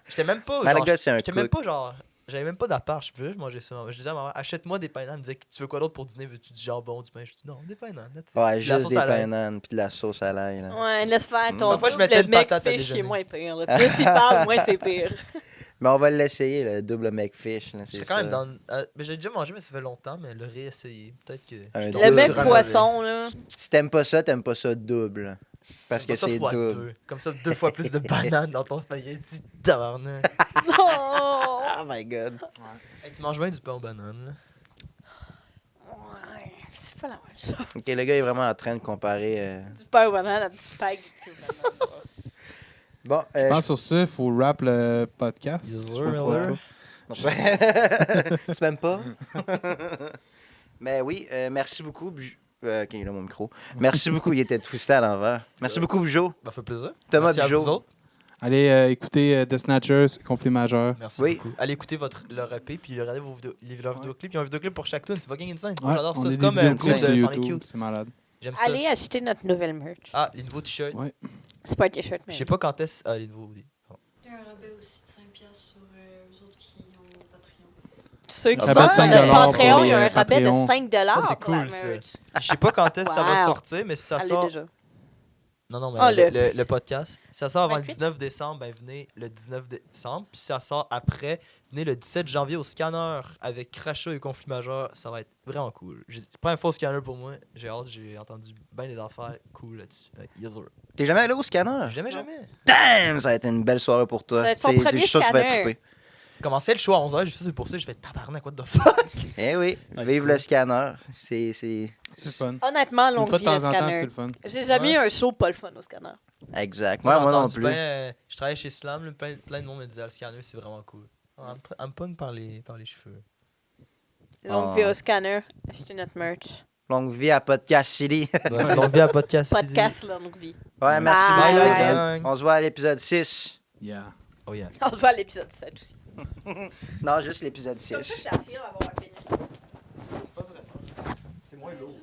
J'étais même pas. Mais le genre, gars, c'est un J'étais même cook. pas genre. J'avais même pas d'appart, je veux manger ça. Je disais à ma mère, achète-moi des pains nan. Elle me disait, tu veux quoi d'autre pour dîner? Veux-tu du jambon, du pain? Je dis, non, des pains nan. that's it. Ouais, Puis la juste sauce des à l'ail. pains nan puis de la sauce à l'ail, là. Ouais, laisse faire ton Parfois, je double mettais une patate à McFish, déjeuner. c'est moins pire. Là. Plus il parle, moins c'est pire. Mais on va l'essayer, le double McFish, là, c'est J'étais ça. quand même dans. Mais j'ai déjà mangé, mais ça fait longtemps, mais le réessayer. Peut-être que. Un je suis double. tombé Le même sur un poisson, là. Si t'aimes pas ça double. Parce que Comme ça, c'est fois double. deux. Comme ça, 2 fois plus de bananes dans ton spaghetti. Tabarnak. Non! Oh my god. Hey, tu manges bien du pain aux bananes, là. Ouais, c'est pas la même chose. Ok, le gars est vraiment en train de comparer. Du pain aux bananes à du spaghetti aux bananes. Bon, Je pense sur ça, il faut rap le podcast. Yes, Je sir, sais pas trop. Miller. tu m'aimes pas? Mais oui, merci beaucoup. Ok, là, mon micro. Merci beaucoup, il était twisté à l'envers. Merci beaucoup, Bujo. Ça fait plaisir. Thomas Merci à Bujo. vous autres. Allez écouter The Snatchers, conflit majeur. Merci Oui. beaucoup. Allez écouter leur EP, puis regardez leurs vidéoclips. Ils ont un vidéoclip pour chaque tune. C'est fucking insane. Moi, Ouais, j'adore on ça. a C'est des comme un vidéos clip sur de Sonic YouTube, Youth. c'est malade. J'aime ça. Allez acheter notre nouvelle merch. Ah, les nouveaux t-shirts. Ouais. C'est pas un t-shirt, mais. Je sais pas quand est-ce. Ah, les nouveaux. Bon. Il y a un rabais aussi de 5$ sur eux autres qui ont Patreon. Ceux qui Un sont rabais de sur 5$ notre pour Patreon, les, il y a un rabais de Patreons. 5$ Ça, c'est pour la cool, ça. merch. Je sais pas quand est-ce que ça va Wow. sortir, mais si ça Allez sort. déjà. Non, non, mais Ah, le podcast. Si ça sort avant le 28? 19 décembre, ben venez le 19 décembre. Puis si ça sort après, venez le 17 janvier au Scanner avec Crachat et Conflit Majeur. Ça va être vraiment cool. Première fois au Scanner pour moi. J'ai hâte, j'ai entendu bien des affaires cool là-dessus. Yes, sir. T'es jamais allé au scanner? Jamais. Damn! Ça va être une belle soirée pour toi. Ça va être son C'est- premier je suis sûr que tu vas être scanner. trippé. Commencer le show à 11h, c'est pour ça que je fais tabarnak, what the fuck. Eh oui, vive le scanner. C'est... C'est le fun. Honnêtement, Une longue fois de vie le temps en temps, c'est scanner. le fun. J'ai jamais eu un show pas le fun au scanner. Exact. Moi J'ai non entendu plus. ben, je travaille chez Slam, là, plein de monde me disait le Scanner, c'est vraiment cool. Elle me pogne par les cheveux. Longue Ah. vie au scanner. Achetez notre merch. Longue vie à Podcast City. Longue vie à podcast. Podcast longue vie. Ouais, merci Bye. bien, Bye, gang. gang. On se voit à l'épisode 6. Yeah. Oh yeah. On se voit à l'épisode 7 aussi. Non, juste l'épisode Comme ça, 6. j'ai la fille d'avoir un pénis. C'est moins lourd.